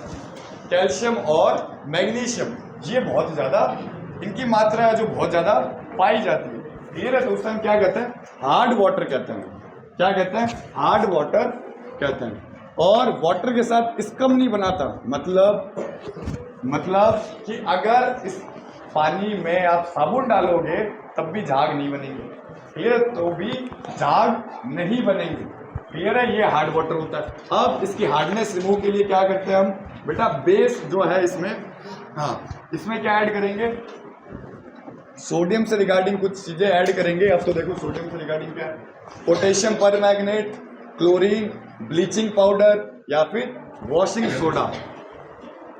कैल्शियम और मैग्नीशियम ये बहुत ज्यादा, इनकी मात्रा है जो बहुत ज्यादा पाई जाती है। क्लियर है, तो उस टाइम क्या कहते हैं, हार्ड वाटर कहते हैं। क्या कहते हैं, हार्ड वाटर कहते हैं। और वाटर के साथ इसकम नहीं बनाता, मतलब कि अगर इस पानी में आप साबुन डालोगे तब भी झाग नहीं बनेंगे। क्लियर, तो भी झाग नहीं बनेंगे। क्लियर है, ये हार्ड वाटर होता है। अब इसकी हार्डनेस रिमूव के लिए क्या करते हैं हम बेटा, बेस जो है इसमें हाँ, इसमें क्या ऐड करेंगे, सोडियम से रिगार्डिंग कुछ चीजें ऐड करेंगे। अब तो देखो सोडियम से रिगार्डिंग क्या है, potassium permanganate, chlorine, bleaching powder या फिर वॉशिंग सोडा।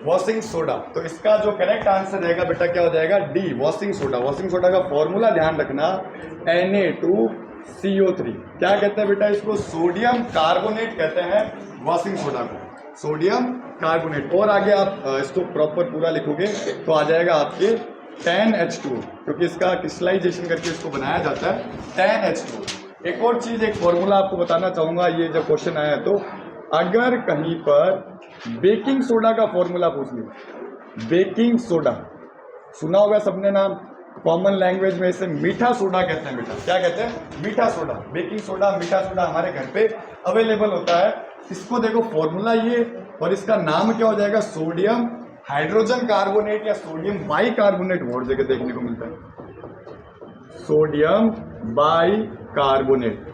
वॉशिंग सोडा, तो इसका जो करेक्ट आंसर रहेगा बेटा क्या हो जाएगा, D, washing soda. Washing soda का फॉर्मूला ध्यान रखना, Na2CO3। क्या कहते हैं बेटा इसको, सोडियम कार्बोनेट कहते हैं वॉशिंग सोडा को, सोडियम कार्बोनेट। और आगे आप इसको प्रॉपर पूरा लिखोगे तो आ जाएगा आपके 10H2, क्योंकि इसका क्रिस्टलाइजेशन करके इसको बनाया जाता है 10H2। एक और चीज, एक फॉर्मूला आपको बताना चाहूंगा, ये जब क्वेश्चन आया तो अगर कहीं पर बेकिंग सोडा का फॉर्मूला पूछ लिया, बेकिंग सोडा सुना होगा सबने नाम, कॉमन लैंग्वेज में इसे मीठा सोडा कहते हैं बेटा। क्या कहते हैं, मीठा सोडा। बेकिंग सोडा, मीठा सोडा हमारे घर पे अवेलेबल होता है। इसको देखो फॉर्मूला ये, और इसका नाम क्या हो जाएगा, सोडियम हाइड्रोजन कार्बोनेट या सोडियम बाई कार्बोनेट। बहुत जगह देखने को मिलता है सोडियम बाई कार्बोनेट,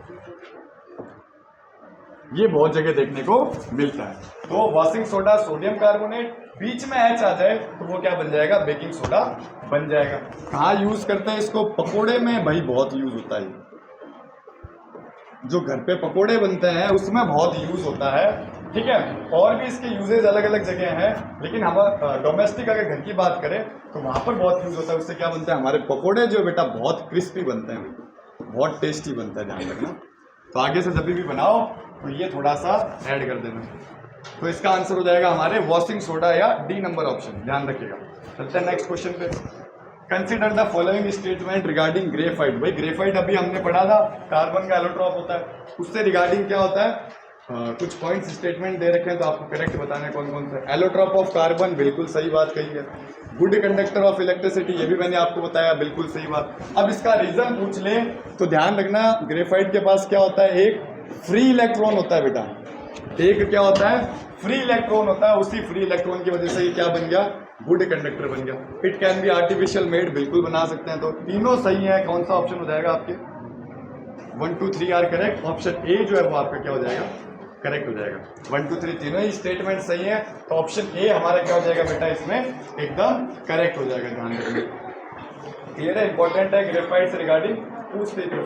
ये बहुत जगह देखने को मिलता है। तो वॉशिंग सोडा सोडियम कार्बोनेट, बीच में एच आ जाए तो वो क्या बन जाएगा, बेकिंग सोडा बन जाएगा। कहाँ यूज करते हैं इसको, पकोड़े में भाई बहुत यूज होता है। जो घर पे पकोड़े बनते हैं उसमें बहुत यूज होता है, ठीक है। और भी इसके यूजेज अलग अलग जगह हैं, लेकिन हम डोमेस्टिक अगर घर की बात करें तो वहां पर बहुत यूज होता है। उससे क्या बनता है, हमारे पकोड़े जो बेटा बहुत क्रिस्पी बनते हैं, बहुत टेस्टी बनता है, ध्यान रखना। तो आगे से जब भी बनाओ तो ये थोड़ा सा ऐड कर देना। तो इसका आंसर हो जाएगा हमारे वॉशिंग सोडा या डी नंबर ऑप्शन, ध्यान रखिएगा। चलते हैं नेक्स्ट क्वेश्चन पे। Consider the following statement regarding graphite. भाई ग्रेफाइट अभी हमने पढ़ा था, कार्बन का एलोट्रॉप होता है, उससे रिगार्डिंग क्या होता है, कुछ पॉइंट्स स्टेटमेंट दे रखे हैं तो आपको करेक्ट बताना है कौन कौन से। एलोट्रॉप ऑफ कार्बन, बिल्कुल सही बात कही है। गुड कंडक्टर ऑफ इलेक्ट्रिसिटी, ये भी मैंने आपको बताया, बिल्कुल सही बात। अब इसका रीजन पूछ ले तो ध्यान रखना, ग्रेफाइट के पास क्या होता है, एक फ्री इलेक्ट्रॉन होता है बेटा। एक क्या होता है, फ्री इलेक्ट्रॉन होता है। उसी फ्री इलेक्ट्रॉन की वजह से ये क्या बन गया, गुड कंडक्टर बन गया। It can be artificial made, बिल्कुल बना सकते हैं। तो तीनों सही है। कौन सा ऑप्शन हो जाएगा आपके, 1 2 3 आर करेक्ट। ऑप्शन ए जो है वो आपका क्या हो जाएगा, करेक्ट हो जाएगा। 1 2 3 तीनों ही स्टेटमेंट सही है, तो ऑप्शन ए हमारा क्या हो जाएगा बेटा, इसमें एकदम करेक्ट हो जाएगा। ध्यान रखिए, क्लियर है, इंपॉर्टेंट है ग्रेफाइट से रिगार्डिंग पूछते थे।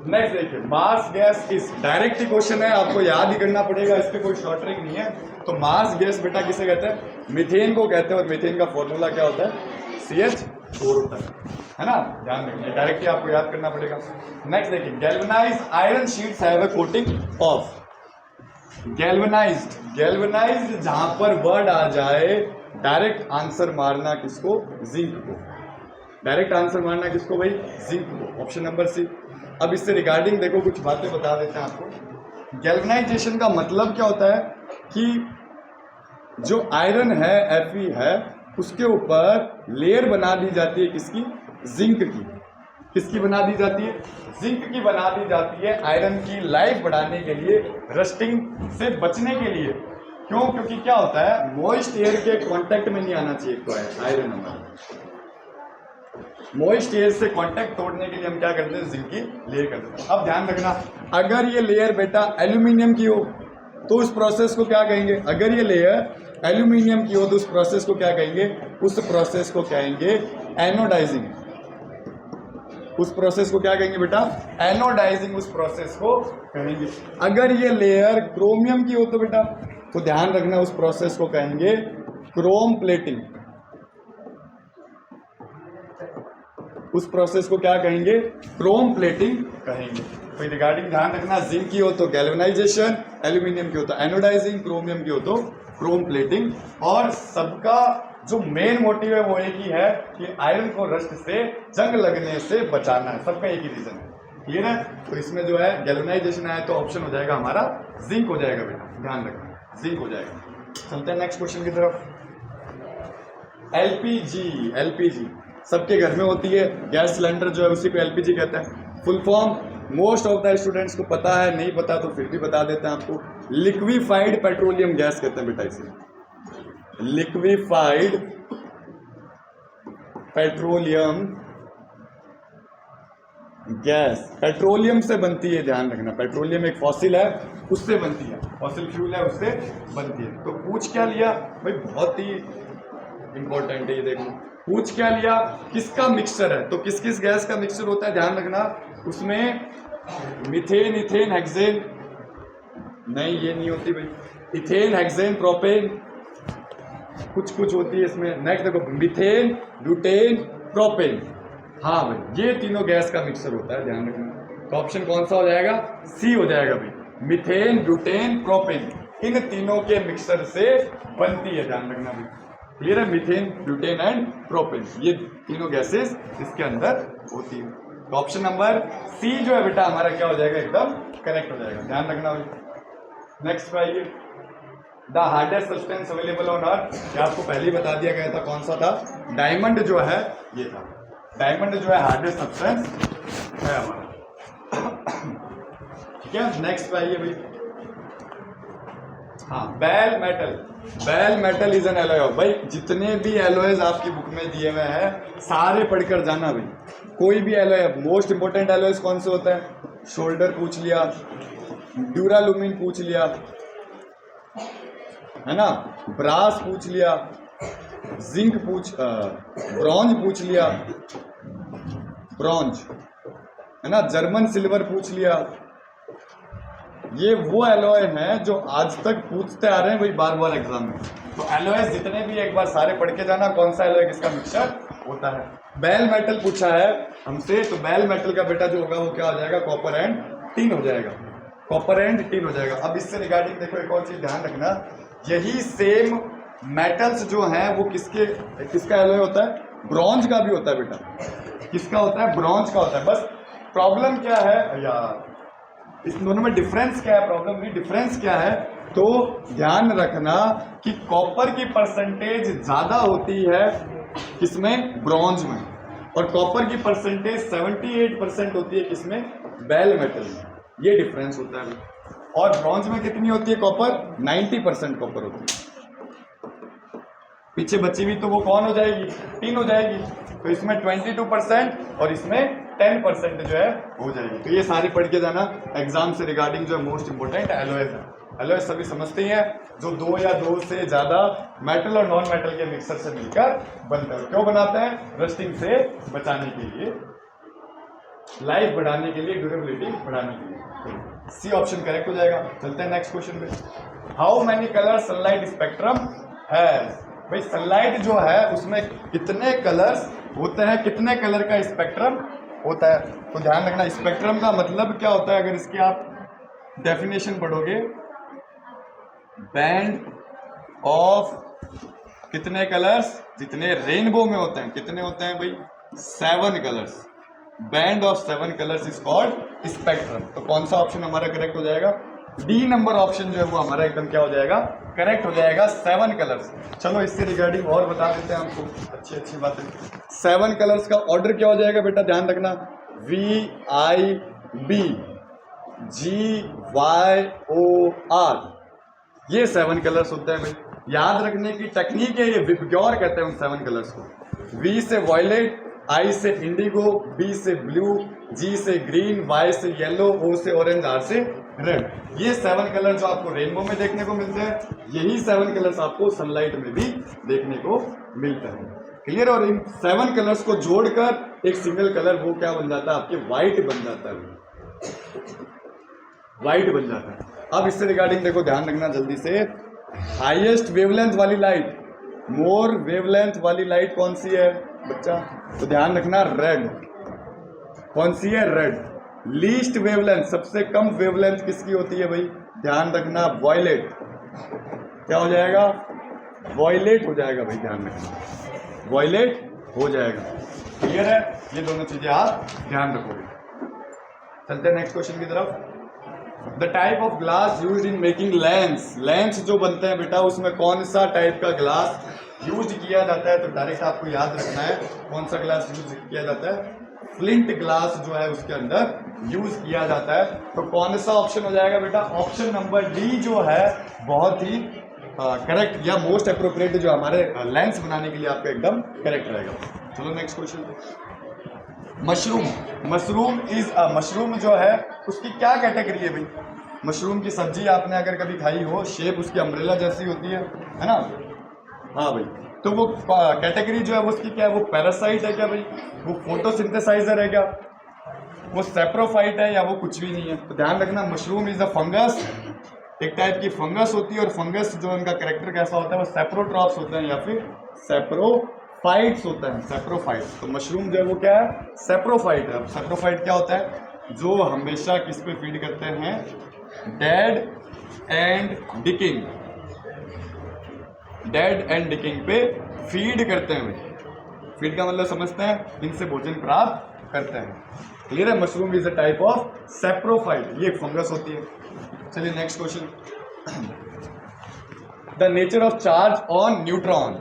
नेक्स्ट देखिए, मास गैस इज, डायरेक्ट ही क्वेश्चन है, आपको याद ही करना पड़ेगा, इस पे कोई शॉर्ट ट्रिक नहीं है। तो मास गैस बेटा किसे कहते हैं, मीथेन को कहते हैं। और मीथेन का फॉर्मूला क्या होता है, CH4 होता है ना, ध्यान रखिए, डायरेक्ट ही आपको याद करना पड़ेगा। नेक्स्ट देखिए, galvanized iron sheets have a coating of. Galvanized जहां पर वर्ड आ जाए, डायरेक्ट आंसर मारना किसको, जिंक को। डायरेक्ट आंसर मारना किसको भाई, जिंक को, ऑप्शन नंबर सी। अब इससे रिगार्डिंग देखो कुछ बातें बता देते हैं आपको। गैल्वेनाइजेशन का मतलब क्या होता है कि जो आयरन है, Fe है, उसके ऊपर लेयर बना दी जाती है किसकी, जिंक की। किसकी बना दी जाती है, जिंक की बना दी जाती है, आयरन की लाइफ बढ़ाने के लिए, रस्टिंग से बचने के लिए। क्यों, क्योंकि क्या होता है, मॉइस्ट एयर के कांटेक्ट में नहीं आना चाहिए। तो आयरन हमारा मॉइस्ट एयर से कांटेक्ट तोड़ने के लिए हम क्या करते हैं, जिंक की लेयर करते हैं। अब ध्यान रखना, अगर ये लेयर बेटा एल्यूमिनियम की हो तो उस प्रोसेस को क्या कहेंगे, अगर ये लेयर एल्यूमिनियम की हो तो उस प्रोसेस को क्या कहेंगे, उस प्रोसेस को कहेंगे एनोडाइजिंग। उस प्रोसेस को क्या कहेंगे बेटा, एनोडाइजिंग, उस प्रोसेस को कहेंगे। अगर ये लेयर क्रोमियम की हो तो बेटा, तो ध्यान रखना, उस प्रोसेस को कहेंगे क्रोम प्लेटिंग। उस प्रोसेस को क्या कहेंगे, क्रोम प्लेटिंग कहेंगे। तो रिगार्डिंग ध्यान रखना, जिंक की हो तो गैल्वेनाइजेशन, एल्यूमिनियम की हो तो एनोडाइजिंग, क्रोमियम की हो तो क्रोम प्लेटिंग। और सबका जो मेन मोटिव है वो एक ही है कि आयरन को रस्ट से, जंग लगने से बचाना है। सबका एक ही रीजन है, क्लियर है। तो इसमें जो है गैल्वेनाइजेशन आया तो ऑप्शन हो जाएगा हमारा जिंक हो जाएगा बेटा, ध्यान रखना, जिंक हो जाएगा। चलते हैं नेक्स्ट क्वेश्चन की तरफ। एलपीजी सबके घर में होती है, गैस सिलेंडर जो है उसी को एलपीजी कहते हैं। Full form most of the students को पता है, नहीं पता तो फिर भी बता देते हैं आपको। लिक्विफाइड पेट्रोलियम गैस कहते हैं बेटा इसे, लिक्विफाइड पेट्रोलियम गैस। पेट्रोलियम से बनती है, ध्यान रखना, पेट्रोलियम एक फॉसिल है, उससे बनती है, फॉसिल फ्यूल है, उससे बनती है। तो पूछ क्या लिया भाई, बहुत ही इंपॉर्टेंट है ये देखो। पूछ क्या लिया, किसका मिक्सचर है, तो किस किस गैस का मिक्सचर होता है ध्यान रखना। उसमें मीथेन, इथेन, हेक्सेन, नहीं ये नहीं होती भाई, इथेन, हेक्सेन, प्रोपेन, कुछ होती है इसमें। नेक्स्ट देखो मीथेन, ब्यूटेन, प्रोपेन, हाँ भाई ये तीनों गैस का मिक्सचर होता है, ध्यान रखना। तो ऑप्शन कौन सा हो जाएगा, सी हो जाएगा भाई, मीथेन, ब्यूटेन, प्रोपेन, इन तीनों के मिक्सचर से बनती है, ध्यान रखना भाई। क्लियर है, मीथेन, ब्यूटेन एंड प्रोपेन, ये तीनों गैसेस इसके अंदर होती है। तो ऑप्शन नंबर सी जो है बेटा हमारा क्या हो जाएगा, एकदम करेक्ट हो जाएगा, ध्यान रखना भाई। नेक्स्ट पे आइए, the hardest substance available on earth, ये आपको पहले ही बता दिया गया था, कौन सा था, डायमंड जो है ये था, डायमंड जो है हार्डेस्ट सब्सटेंस है हमारा। ठीक है, नेक्स्ट पे आइए भाई। हाँ, bell metal, bell metal is an alloy. भाई जितने भी एलॉयज आपकी बुक में दिए हुए हैं सारे पढ़कर जाना भाई। कोई भी एलॉय, मोस्ट इंपोर्टेंट एलॉयज कौन से होते हैं, शोल्डर पूछ लिया, ड्यूरालुमिन पूछ लिया है ना, ब्रास पूछ लिया, जिंक ब्रॉन्ज पूछ लिया, ब्रॉन्ज है ना, जर्मन सिल्वर पूछ लिया। ये वो एलॉय हैं जो आज तक पूछते आ रहे हैं भाई बार बार एग्जाम में। तो एलॉय जितने भी एक बार सारे पढ़ के जाना, कौन सा एलॉय किसका मिक्सचर होता है। बेल मेटल पूछा है हमसे, तो बेल मेटल का बेटा जो होगा वो क्या हो जाएगा, कॉपर एंड टिन हो जाएगा, कॉपर एंड टिन हो जाएगा। अब इससे रिगार्डिंग देखो एक और चीज ध्यान रखना, यही सेम मेटल्स जो हैं वो किसका एलॉय होता है, ब्रॉन्ज का भी होता है बेटा। किसका होता है, ब्रॉन्ज का होता है। बस प्रॉब्लम क्या है यार, इस दोनों में डिफरेंस क्या है, प्रॉब्लम नहीं, डिफरेंस क्या है, तो ध्यान रखना कि कॉपर की परसेंटेज ज्यादा होती है किसमें, ब्रॉन्ज में, और कॉपर की परसेंटेज 78% होती है किसमें, बेल मेटल में। ये डिफरेंस होता है। और ब्रॉन्ज में कितनी होती है कॉपर, 90% कॉपर होती है। पीछे बची हुई तो वो कौन हो जाएगी, टिन हो जाएगी। तो इसमें 22% और इसमें 10% जो है हो जाएगी। तो ये सारी पढ़ के जाना, एग्जाम से रिगार्डिंग जो है मोस्ट इंपोर्टेंट एलॉयज है। एलॉयज सभी समझते हैं, जो दो या दो से ज्यादा मेटल और नॉन मेटल के मिक्सर से मिलकर बनता है। क्यों बनाते हैं, रस्टिंग से बचाने के लिए, लाइफ बढ़ाने के लिए, ड्यूरेबिलिटी बढ़ाने के लिए। सी ऑप्शन करेक्ट हो जाएगा। चलते हैं नेक्स्ट क्वेश्चन पे। How many colour sunlight spectrum has. भाई सनलाइट जो है उसमें कितने कलर्स होते हैं, कितने कलर का स्पेक्ट्रम होता है। तो ध्यान रखना, स्पेक्ट्रम का मतलब क्या होता है, अगर इसकी आप डेफिनेशन पढ़ोगे, बैंड ऑफ कितने कलर्स, जितने रेनबो में होते हैं, कितने होते हैं भाई, 7 colours. Band of 7 colours is called spectrum. तो कौन सा ऑप्शन हमारा करेक्ट हो जाएगा, डी नंबर ऑप्शन जो है वो हमारा एकदम क्या हो जाएगा, करेक्ट हो जाएगा, 7 कलर्स। चलो इससे रिगार्डिंग और बता देते हैं आपको अच्छी अच्छी बातें। 7 कलर्स का ऑर्डर क्या हो जाएगा बेटा, ध्यान रखना, VIB GYOR, ये 7 कलर्स होते हैं भाई। याद रखने की टेक्निक है ये, विबग्योर कहते हैं उन 7 कलर्स को। V से वॉयलेट, I से इंडिगो, B से ब्लू, G से ग्रीन, Y से येलो, O से ऑरेंज, R से रेड। ये 7 कलर जो आपको रेनबो में देखने को मिलते हैं, यही 7 कलर्स आपको सनलाइट में भी देखने को मिलता है। क्लियर। और इन 7 कलर्स को जोड़कर एक सिंगल कलर वो क्या बन जाता है, आपके व्हाइट बन जाता है, व्हाइट बन जाता है। अब इससे रिगार्डिंग देखो, ध्यान रखना जल्दी से, हाईएस्ट वेवलेंथ वाली लाइट, मोर वेवलेंथ वाली लाइट कौन सी है बच्चा, तो ध्यान रखना रेड। कौन सी है, रेड। लीस्ट वेवलेंथ, सबसे कम वेवलेंथ किसकी होती है भाई, ध्यान रखना वॉयलेट। क्या हो जाएगा, वॉयलेट हो जाएगा भाई, ध्यान रखना वॉयलेट हो जाएगा। क्लियर है, ये दोनों चीजें आप ध्यान रखोगे। चलते हैं नेक्स्ट क्वेश्चन की तरफ। The type of glass use in making lamps, lamps जो बनते हैं बेटा उसमें कौन सा टाइप का ग्लास यूज किया जाता है, तो डायरेक्ट आपको याद रखना है कौन सा ग्लास यूज किया जाता है, फ्लिंट ग्लास जो है उसके अंदर यूज किया जाता है। तो कौन सा ऑप्शन हो जाएगा बेटा, ऑप्शन नंबर डी जो है बहुत ही करेक्ट या मोस्ट अप्रोप्रिएट जो हमारे लेंस बनाने के लिए आपका एकदम करेक्ट रहेगा। चलो next question. Mushroom, mushroom is mushroom जो है उसकी क्या कैटेगरी है भाई, मशरूम की सब्जी आपने अगर कभी खाई हो, शेप उसकी अम्ब्रेला जैसी होती है ना, हाँ भाई, तो वो कैटेगरी जो है वो उसकी क्या है, वो पैरासाइट है क्या भाई, वो फोटोसिंथेसाइजर है क्या, वो सेप्रोफाइट है, या वो कुछ भी नहीं है। तो ध्यान रखना, मशरूम इज अ फंगस, एक टाइप की फंगस होती है, और फंगस जो उनका कैरेक्टर कैसा होता है, वो सेप्रोट्रॉप्स होते हैं या फिर सेप्रोफाइट्स होते हैं, सेप्रोफाइट्स। तो मशरूम जो है वो क्या है, सेप्रोफाइट है। अब सेप्रोफाइट क्या होता है, जो हमेशा किस पे फीड करते हैं, डेड एंड डिकिंग, डेड एंड डिकिंग पे फीड करते हैं भाई। फीड का मतलब समझते हैं, इनसे भोजन प्राप्त करते हैं। क्लियर है, mushroom is a type of saprophyte, ये फंगस होती है। चलिए next question, the nature of charge on neutron.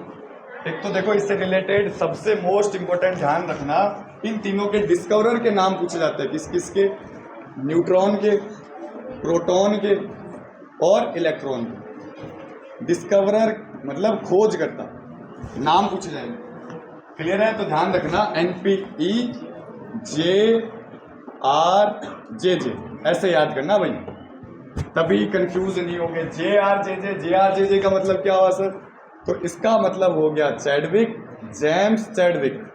एक तो देखो इससे रिलेटेड सबसे मोस्ट इंपॉर्टेंट ध्यान रखना, इन तीनों के डिस्कवरर के नाम पूछे जाते हैं, किस किस के, न्यूट्रॉन के, प्रोटॉन के और इलेक्ट्रॉन के। डिस्कवरर मतलब खोज करता, नाम पूछे जाएंगे। क्लियर है, तो ध्यान रखना NPE JRJJ ऐसे याद करना भाई, तभी कंफ्यूज नहीं होंगे। JRJJ का मतलब क्या हुआ सर, तो इसका मतलब हो गया चैडविक, जेम्स चैडविक।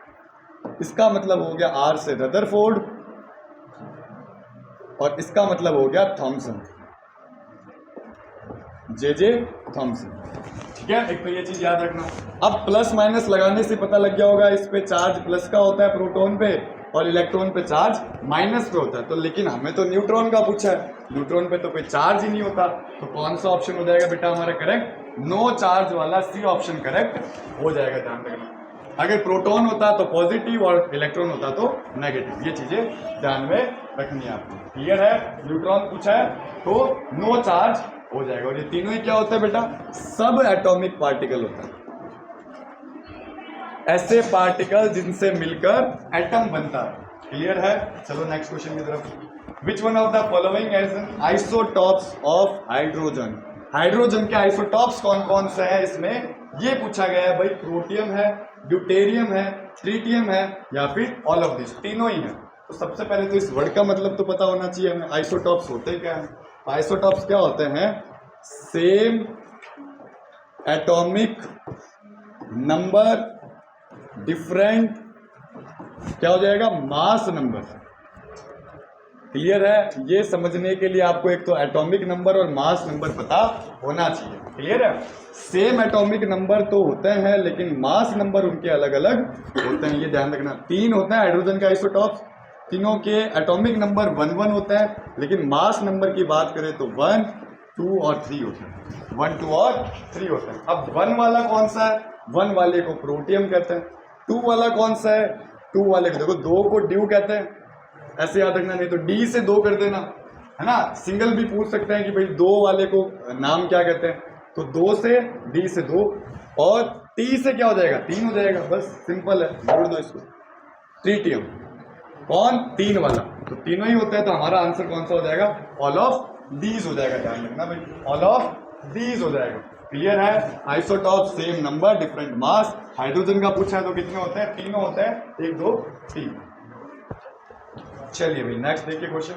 इसका मतलब हो गया R से रदरफोर्ड, और इसका मतलब हो गया थॉमसन, JJ थॉमसन। ठीक है, एक तो ये चीज याद रखना। अब प्लस माइनस लगाने से पता लग गया होगा, इस पे चार्ज प्लस का होता है प्रोटॉन पे, और इलेक्ट्रॉन पे चार्ज माइनस पे होता है। तो लेकिन हमें तो न्यूट्रॉन का पूछा है, न्यूट्रॉन पे तो कोई चार्ज ही नहीं होता, तो कौन सा ऑप्शन हो जाएगा बेटा हमारा करेक्ट, नो चार्ज वाला C ऑप्शन करेक्ट हो जाएगा। ध्यान रखना, अगर प्रोटॉन होता तो पॉजिटिव और इलेक्ट्रॉन होता तो नेगेटिव, ये चीजें ध्यान में रखनी है आपको। क्लियर है, न्यूट्रॉन पूछा है तो नो चार्ज हो जाएगा। और ये तीनों ही क्या होता है बेटा, सब एटॉमिक पार्टिकल होता है, ऐसे पार्टिकल जिनसे मिलकर एटम बनता है। क्लियर है, चलो नेक्स्ट क्वेश्चन की तरफ। Which one of the following as isotopes of hydrogen. Hydrogen के आइसोटॉप्स कौन कौन से हैं इसमें, ये पूछा गया है भाई। प्रोटियम है, ड्यूटेरियम है, ट्रीटियम है, या फिर ऑल ऑफ दिस, तीनों ही है। तो सबसे पहले तो इस वर्ड का मतलब तो पता होना चाहिए हमें, आइसोटॉप्स होते क्या है। आइसोटॉप्स क्या होते हैं, सेम एटॉमिक नंबर डिफरेंट, क्या हो जाएगा, मास नंबर। क्लियर है, ये समझने के लिए आपको एक तो एटॉमिक नंबर और मास नंबर पता होना चाहिए। क्लियर है, सेम एटॉमिक नंबर तो होते हैं लेकिन मास नंबर उनके अलग अलग होते हैं, ये ध्यान रखना। तीन होते हैं हाइड्रोजन के आइसोटॉप्स, तीनों के एटॉमिक नंबर 1 1 होता है, लेकिन मास नंबर की बात करें तो 1 2 और 3 होते हैं, 1 2 और 3 होते हैं। अब 1 वाला कौन सा है, 1 वाले को प्रोटियम कहते हैं। 2 वाला कौन सा है, 2 वाले को देखो 2 को ड्यू कहते हैं, ऐसे याद रखना, नहीं तो D से 2 कर देना, है ना। सिंगल भी पूछ सकते हैं कि भाई 2 वाले को नाम क्या कहते हैं, तो 2 से D से 2, और T से क्या हो जाएगा, 3 हो जाएगा, बस सिंपल है, जोड़ दो इसको। ट्रीटियम कौन, 3 वाला, तो तीनों ही होते हैं, तो हमारा आंसर कौन सा हो जाएगा, ऑल ऑफ दीज हो जाएगा। ध्यान रखना भाई, ऑल ऑफ दीज हो जाएगा। क्लियर है, isotope same number different mass. Hydrogen का पूछा है तो कितने होते हैं, तीनों होते हैं, 1 2 3। चलिए भाई नेक्स्ट देखिए क्वेश्चन।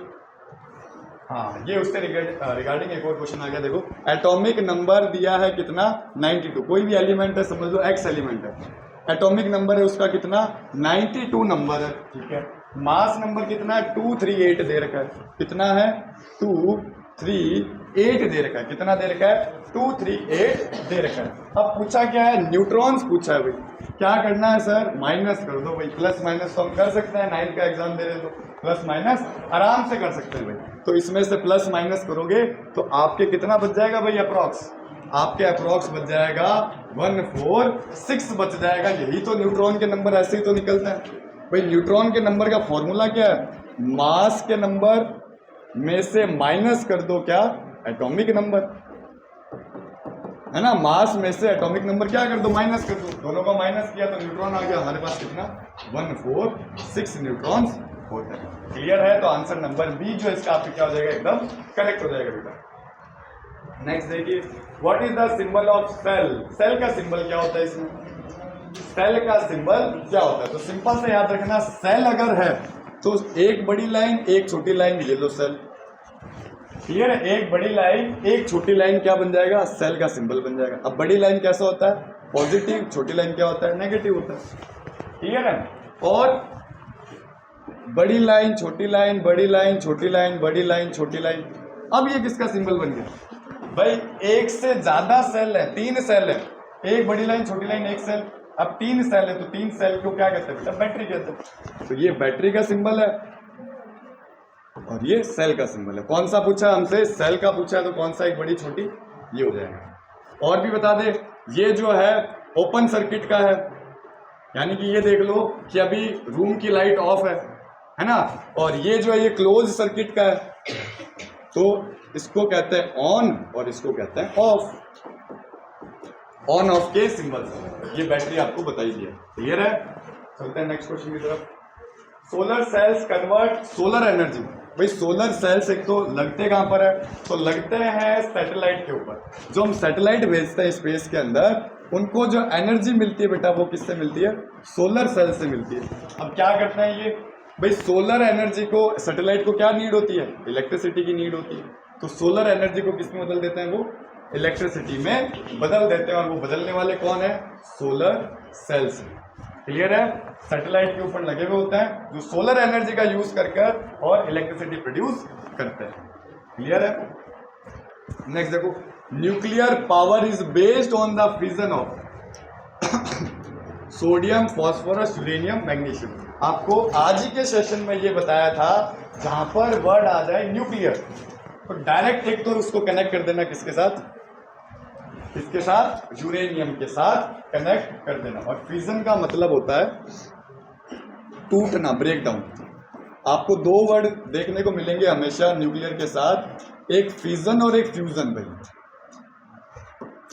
हाँ, ये उससे रिगार्डिंग एक और क्वेश्चन आ गया। देखो एटॉमिक नंबर दिया है कितना, 92। कोई भी एलिमेंट है, समझ लो एक्स एलिमेंट है, एटॉमिक नंबर है उसका कितना, 92 नंबर है। ठीक है, मास नंबर कितना है, 238 दे रखा है। कितना है, 238 दे रखा है। कितना दे रखा है, 238 दे रखा है। अब पूछा क्या है, न्यूट्रॉन्स पूछा है भाई। क्या करना है सर, माइनस कर दो भाई, प्लस माइनस तो हम कर सकते हैं, 9 का एग्जाम दे रहे हो, प्लस माइनस आराम से कर सकते हैं भाई। तो इसमें से प्लस माइनस करोगे तो आपके कितना बच जाएगा भाई, अप्रॉक्स, आपके अप्रॉक्स बच जाएगा 146 बच जाएगा। यही तो न्यूट्रॉन के नंबर ऐसे ही तो निकलते हैं भाई। न्यूट्रॉन के नंबर का फॉर्मूला क्या है, मास के नंबर में से माइनस कर दो क्या, एटॉमिक नंबर, है ना। मास में से एटॉमिक नंबर क्या कर दो, माइनस कर दो। दोनों का माइनस किया तो न्यूट्रॉन आ गया हमारे पास, कितना, 146 न्यूट्रॉन्स होते हैं। क्लियर है, तो आंसर नंबर बी जो इसका आपका क्या हो जाएगा, एकदम करेक्ट हो जाएगा बेटा। नेक्स्ट देखिए, what is the symbol of cell. Cell का सिंबल क्या होता है इसमें, सेल का सिंबल क्या होता है, तो सिंपल से याद रखना, सेल अगर है तो एक बड़ी लाइन एक छोटी लाइन, ये लो सेल। क्लियर है, एक बड़ी लाइन एक छोटी लाइन क्या बन जाएगा, सेल का सिंबल बन जाएगा। अब बड़ी लाइन कैसा होता है, पॉजिटिव, छोटी लाइन क्या होता है, नेगेटिव होता है। क्लियर है? और बड़ी लाइन, छोटी लाइन, बड़ी लाइन, छोटी लाइन, बड़ी लाइन, छोटी लाइन। अब ये किसका सिंबल बन गया भाई? एक से ज्यादा सेल है, 3 सेल है, एक बड़ी लाइन, छोटी लाइन, एक सेल। अब 3 सेल है तो 3 सेल को क्या कहते हैं बेटा? बैटरी कहते हैं। तो ये बैटरी का सिंबल है और ये सेल का सिंबल है। कौन सा पूछा हमसे? सेल का पूछा है, तो कौन सा, एक बड़ी छोटी, ये हो जाएगा। और भी बता दे, ये जो है ओपन सर्किट का है, यानी कि ये देख लो कि अभी रूम की लाइट ऑफ है ना, और ये जो है ये क्लोज सर्किट का है, तो इसको कहते हैं ऑन और इसको कहते हैं ऑफ। ऑन ऑफ के सिंबल ये बैटरी आपको बताई दिया। क्लियर है? चलते हैं नेक्स्ट क्वेश्चन की तरफ। Solar cells convert solar energy. भाई सोलर सेल्स एक तो लगते कहां पर है? तो लगते हैं सैटेलाइट के ऊपर। जो हम सैटेलाइट भेजते हैं स्पेस के अंदर, उनको जो एनर्जी मिलती है बेटा वो किससे मिलती है? सोलर सेल से मिलती है। अब क्या करते हैं ये भाई, सोलर एनर्जी को, सैटेलाइट को क्या नीड होती है? इलेक्ट्रिसिटी की नीड होती है। तो सोलर एनर्जी को किस में बदल देते हैं? वो इलेक्ट्रिसिटी में बदल देते हैं। और वो बदलने वाले कौन है? Solar cells. क्लियर है? सैटेलाइट के ऊपर लगे हुए होते हैं जो सोलर एनर्जी का यूज कर और इलेक्ट्रिसिटी प्रोड्यूस करते हैं। क्लियर है? नेक्स्ट देखो, nuclear power is based on the fission of sodium, phosphorus, uranium, magnesium. आपको आज ही के सेशन में ये बताया था, जहां पर वर्ड आ जाए न्यूक्लियर तो डायरेक्ट एक तो उसको कनेक्ट कर देना किसके साथ? इसके साथ, यूरेनियम के साथ कनेक्ट कर देना। और फिजन का मतलब होता है टूटना, ब्रेक डाउन। आपको 2 वर्ड देखने को मिलेंगे हमेशा न्यूक्लियर के साथ, एक फिजन और एक फ्यूजन। भाई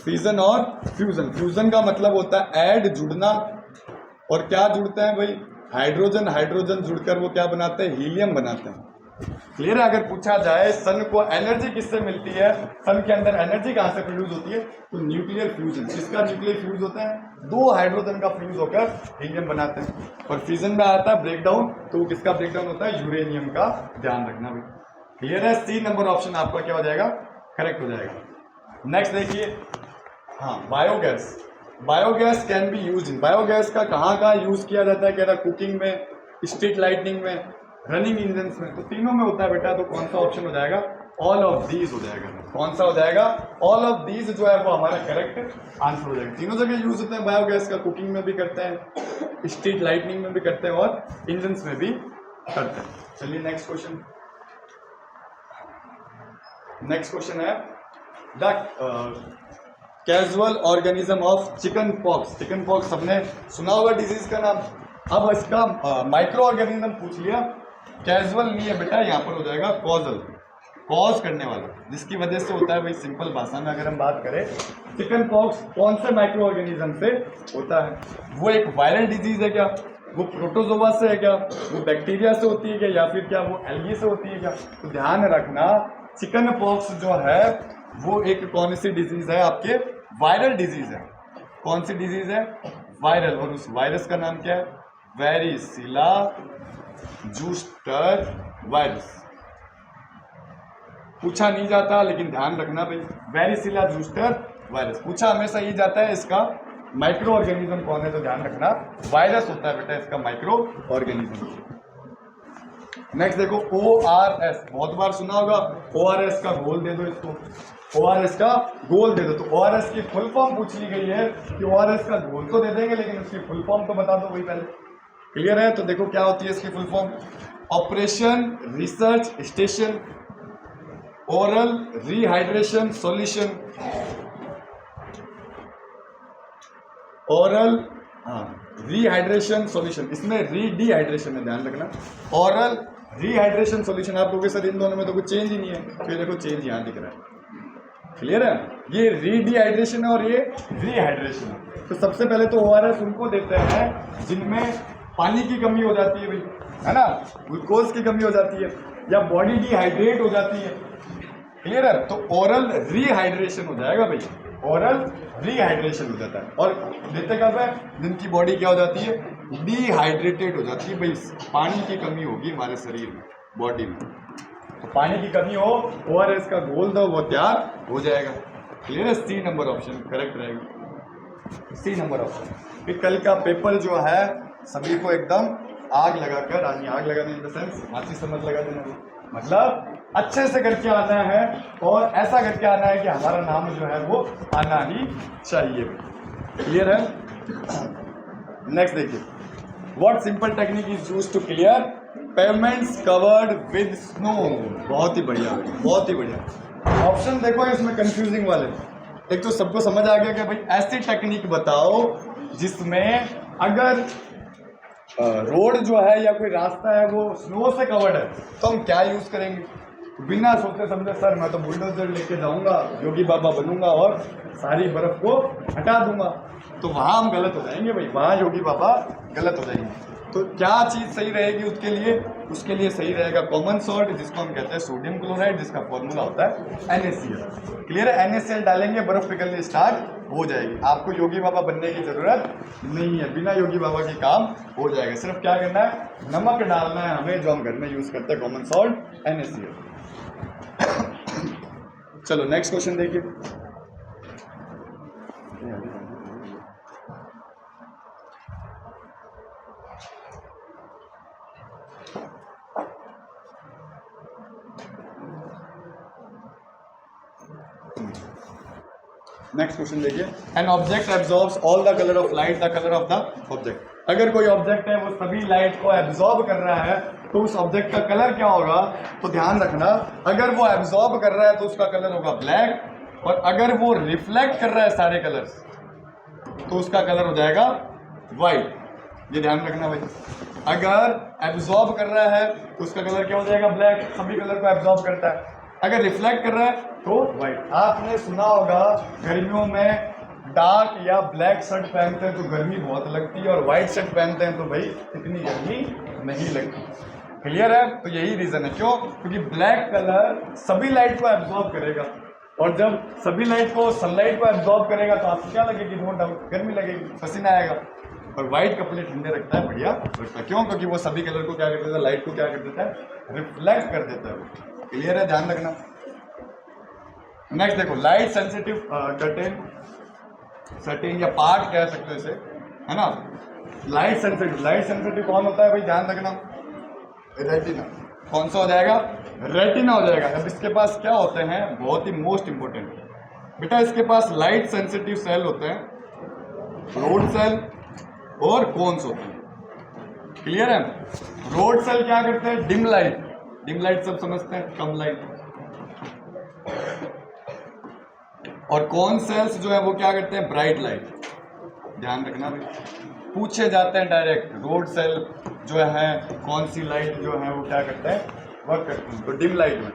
फिजन और फ्यूजन, फ्यूजन का मतलब होता है ऐड, जुड़ना। और क्या जुड़ते हैं भाई? हाइड्रोजन, हाइड्रोजन जुड़कर वो क्या बनाते हैं? हीलियम बनाते हैं। क्लियर है? अगर पूछा जाए सन को एनर्जी किससे मिलती है, सन के अंदर एनर्जी कहां से प्रोड्यूस होती है, तो न्यूक्लियर फ्यूजन। किसका न्यूक्लियर फ्यूज होता है? 2 हाइड्रोजन का फ्यूज होकर हीलियम बनाते हैं। और फ्यूजन में आता है ब्रेकडाउन, तो किसका ब्रेकडाउन होता है? यूरेनियम का। ध्यान रखना भाई। क्लियर है? सी नंबर ऑप्शन आपका क्या हो जाएगा? करेक्ट हो जाएगा। नेक्स्ट देखिए, हाँ, biogas. Biogas can be use in, biogas का कहाँ यूज किया जाता है? कह रहा कुकिंग में, स्ट्रीट लाइटनिंग में, रनिंग इंजन में। तो तीनों में होता है बेटा। तो कौन सा ऑप्शन हो जाएगा? ऑल ऑफ दीज हो जाएगा। कौन सा हो जाएगा? ऑल ऑफ दीज जो है वो हमारा करेक्ट आंसर हो जाएगा। तीनों जगह यूज होते हैं बायोगैस का। कुकिंग में भी करते हैं, स्ट्रीट लाइटनिंग में भी करते हैं और इंजन में भी करते हैं। चलिए नेक्स्ट क्वेश्चन। नेक्स्ट क्वेश्चन है the casual organism of chicken pox. Chicken pox सबने सुना होगा डिजीज का नाम। अब इसका माइक्रो ऑर्गेनिज्म पूछ लिया। कैजुअल नहीं है बेटा, यहाँ पर हो जाएगा कॉजल, कॉज करने वाला, जिसकी वजह से होता है। भाई सिंपल भाषा में अगर हम बात करें, चिकन पॉक्स कौन से माइक्रो ऑर्गेनिज्म से होता है? वो एक वायरल डिजीज है क्या? वो प्रोटोजोआ से है क्या? वो बैक्टीरिया से होती है क्या? या फिर क्या वो एल्गी से होती है क्या? तो ध्यान रखना, चिकन पॉक्स जो है वो एक कौन सी डिजीज है? आपके वायरल डिजीज है। कौन सी डिजीज है? वायरल। और उस वायरस का नाम क्या है? वेरिसिला जूस्टर वायरस। पूछा नहीं जाता, लेकिन ध्यान रखना भाई, वेरिसिला जूस्टर वायरस पूछा हमेशा ये जाता है। इसका माइक्रो ऑर्गेनिज्म कौन है? तो ध्यान रखना, वायरस होता है बेटा इसका माइक्रो ऑर्गेनिज्म। नेक्स्ट देखो, ORS, बहुत बार सुना होगा। ORS का गोल दे दो इसको, ORS का गोल दे दो। तो ORS की फुल फॉर्म पूछ ली गई है कि ORS का गोल तो दे देंगे, लेकिन उसकी फुल फॉर्म तो बता दो भाई पहले। क्लियर है? तो देखो क्या होती है इसकी full form, operation research station oral rehydration solution. Oral, हाँ, रिहाइड्रेशन सॉल्यूशन। इसमें रीडिहाइड्रेशन है, ध्यान रखना। Oral rehydration solution. आप लोगों के साथ इन दोनों में तो कुछ चेंज ही नहीं है, तो ये देखो चेंज यहाँ दिख रहा है। क्लियर है? ये रीडिहाइड्रेशन है और ये रिहाइड्रेशन है। तो सबसे पहले तो ORS उनको देते हैं जिनमें पानी की कमी हो जाती है भाई, है ना, ग्लूकोज की कमी हो जाती है, या बॉडी डिहाइड्रेट हो जाती है। क्लियर है? तो ओरल रिहाइड्रेशन हो जाएगा भाई, ओरल रिहाइड्रेशन हो जाता है। और देते कब है? जिनकी बॉडी क्या हो जाती है? डिहाइड्रेटेड हो जाती है भाई, पानी की कमी होगी हमारे शरीर में, बॉडी में। तो पानी की कमी हो, ORS का घोल दो, वो तैयार हो जाएगा। क्लियर है? C नंबर ऑप्शन करेक्ट रहेगा। C number option. फिर कल का पेपर जो है सभी को एकदम आग लगाकर, आग लगाने इन द सेंस माचिस समझ लगा देना, मतलब अच्छे से करके आना है और ऐसा करके आना है कि हमारा नाम जो है वो आना ही चाहिए। क्लियर है? नेक्स्ट देखिए, what simple technique is used to clear pavements covered with snow. बहुत ही बढ़िया, बहुत ही बढ़िया। ऑप्शन देखो इसमें कंफ्यूजिंग वाले। एक तो सबको समझ आ गया कि भाई ऐसी टेक्निक बताओ जिसमें अगर रोड जो है या कोई रास्ता है वो स्नो से कवर्ड है तो हम क्या यूज करेंगे। बिना सोचे समझे सर मैं तो बुलडोजर लेके जाऊंगा, योगी बाबा बनूंगा और सारी बर्फ को हटा दूंगा, तो वहां हम गलत हो जाएंगे भाई, वहां योगी बाबा गलत हो जाएंगे। तो क्या चीज सही रहेगी उसके लिए सही रहेगा कॉमन सॉल्ट, जिसको हम कहते हैं सोडियम क्लोराइड, जिसका फॉर्मूला होता है NaCl। क्लियर है? NaCl डालेंगे बर्फ पिघलनी स्टार्ट हो जाएगी। आपको योगी बाबा बनने की जरूरत नहीं है, बिना योगी बाबा के काम हो जाएगा। सिर्फ क्या करना है, नमक डालना है हमें, जो हम घर में यूज करते हैं कॉमन सॉल्ट NaCl। चलो नेक्स्ट क्वेश्चन देखिए। नेक्स्ट क्वेश्चन देखिए, an object absorbs all the colour of light, the colour of the object. अगर कोई ऑब्जेक्ट है वो सभी लाइट को एब्जॉर्ब कर रहा है तो उस ऑब्जेक्ट का कलर क्या होगा। तो ध्यान रखना, अगर वो एब्जॉर्ब कर रहा है तो उसका कलर होगा ब्लैक, और अगर वो रिफ्लेक्ट कर रहा है सारे कलर्स तो उसका कलर हो जाएगा व्हाइट। ये ध्यान रखना भाई, अगर एब्जॉर्ब कर रहा है तो उसका कलर क्या हो जाएगा ब्लैक, सभी कलर को एब्जॉर्ब करता है। अगर रिफ्लेक्ट कर रहा है तो व्हाइट। आपने सुना होगा गर्मियों में डार्क या ब्लैक शर्ट पहनते हैं तो गर्मी बहुत लगती है, और व्हाइट शर्ट पहनते हैं तो भाई इतनी गर्मी नहीं लगती। क्लियर है? तो यही रीजन है, क्यों? क्योंकि ब्लैक कलर सभी लाइट को एब्जॉर्ब करेगा, और जब सभी लाइट को सनलाइट को एब्जॉर्ब करेगा तो आपको क्या लगेगी, नो डाउट गर्मी लगेगी, पसीना आएगा। और व्हाइट कपड़े ठंडे रखता है, बढ़िया रखता है। क्यों? क्योंकि वो सभी कलर को क्या कर देता है, लाइट को क्या कर देता है, रिफ्लेक्ट कर देता है। क्लियर है? ध्यान रखना। नेक्स्ट देखो, लाइट सेंसिटिव कर्टेन या पार्ट कह सकते हो इसे, है ना। लाइट सेंसिटिव कौन होता है भाई, ध्यान रखना, रेटिना। कौन सा हो जाएगा, रेटिना हो जाएगा। अब इसके पास क्या होते हैं, बहुत ही मोस्ट इंपोर्टेंट बेटा, इसके पास लाइट सेंसिटिव सेल होते हैं, रोड सेल और कोन्स होते हैं। क्लियर है? रोड सेल क्या करते हैं, डिम लाइट सब समझते हैं, कम लाइट। और कौन सेल्स जो है वो क्या करते हैं, ब्राइट लाइट। ध्यान रखना भाई, पूछे जाते हैं डायरेक्ट, रोड सेल जो है कौन सी लाइट जो है वो क्या करता है, वर्क करती है, तो डिम लाइट में,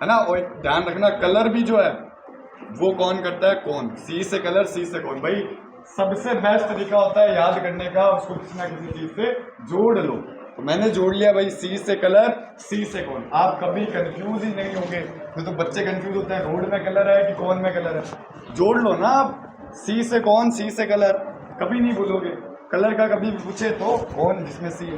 है ना। और ध्यान रखना, कलर भी जो है वो कौन करता है, कौन। सी से कलर, सी से कौन। भाई सबसे बेस्ट तरीका होता है याद करने का, उसको किसी ना किसी चीज से जोड़ लो। तो मैंने जोड़ लिया भाई, सी से कलर, सी से कौन। आप कभी कंफ्यूज ही नहीं होंगे, तो बच्चे कंफ्यूज होते हैं, रोड में कलर है कि कौन में कलर है। जोड़ लो ना आप, सी से कौन, सी से कलर, कभी नहीं भूलोगे। कलर का कभी भी पूछे तो कौन, जिसमें सी है।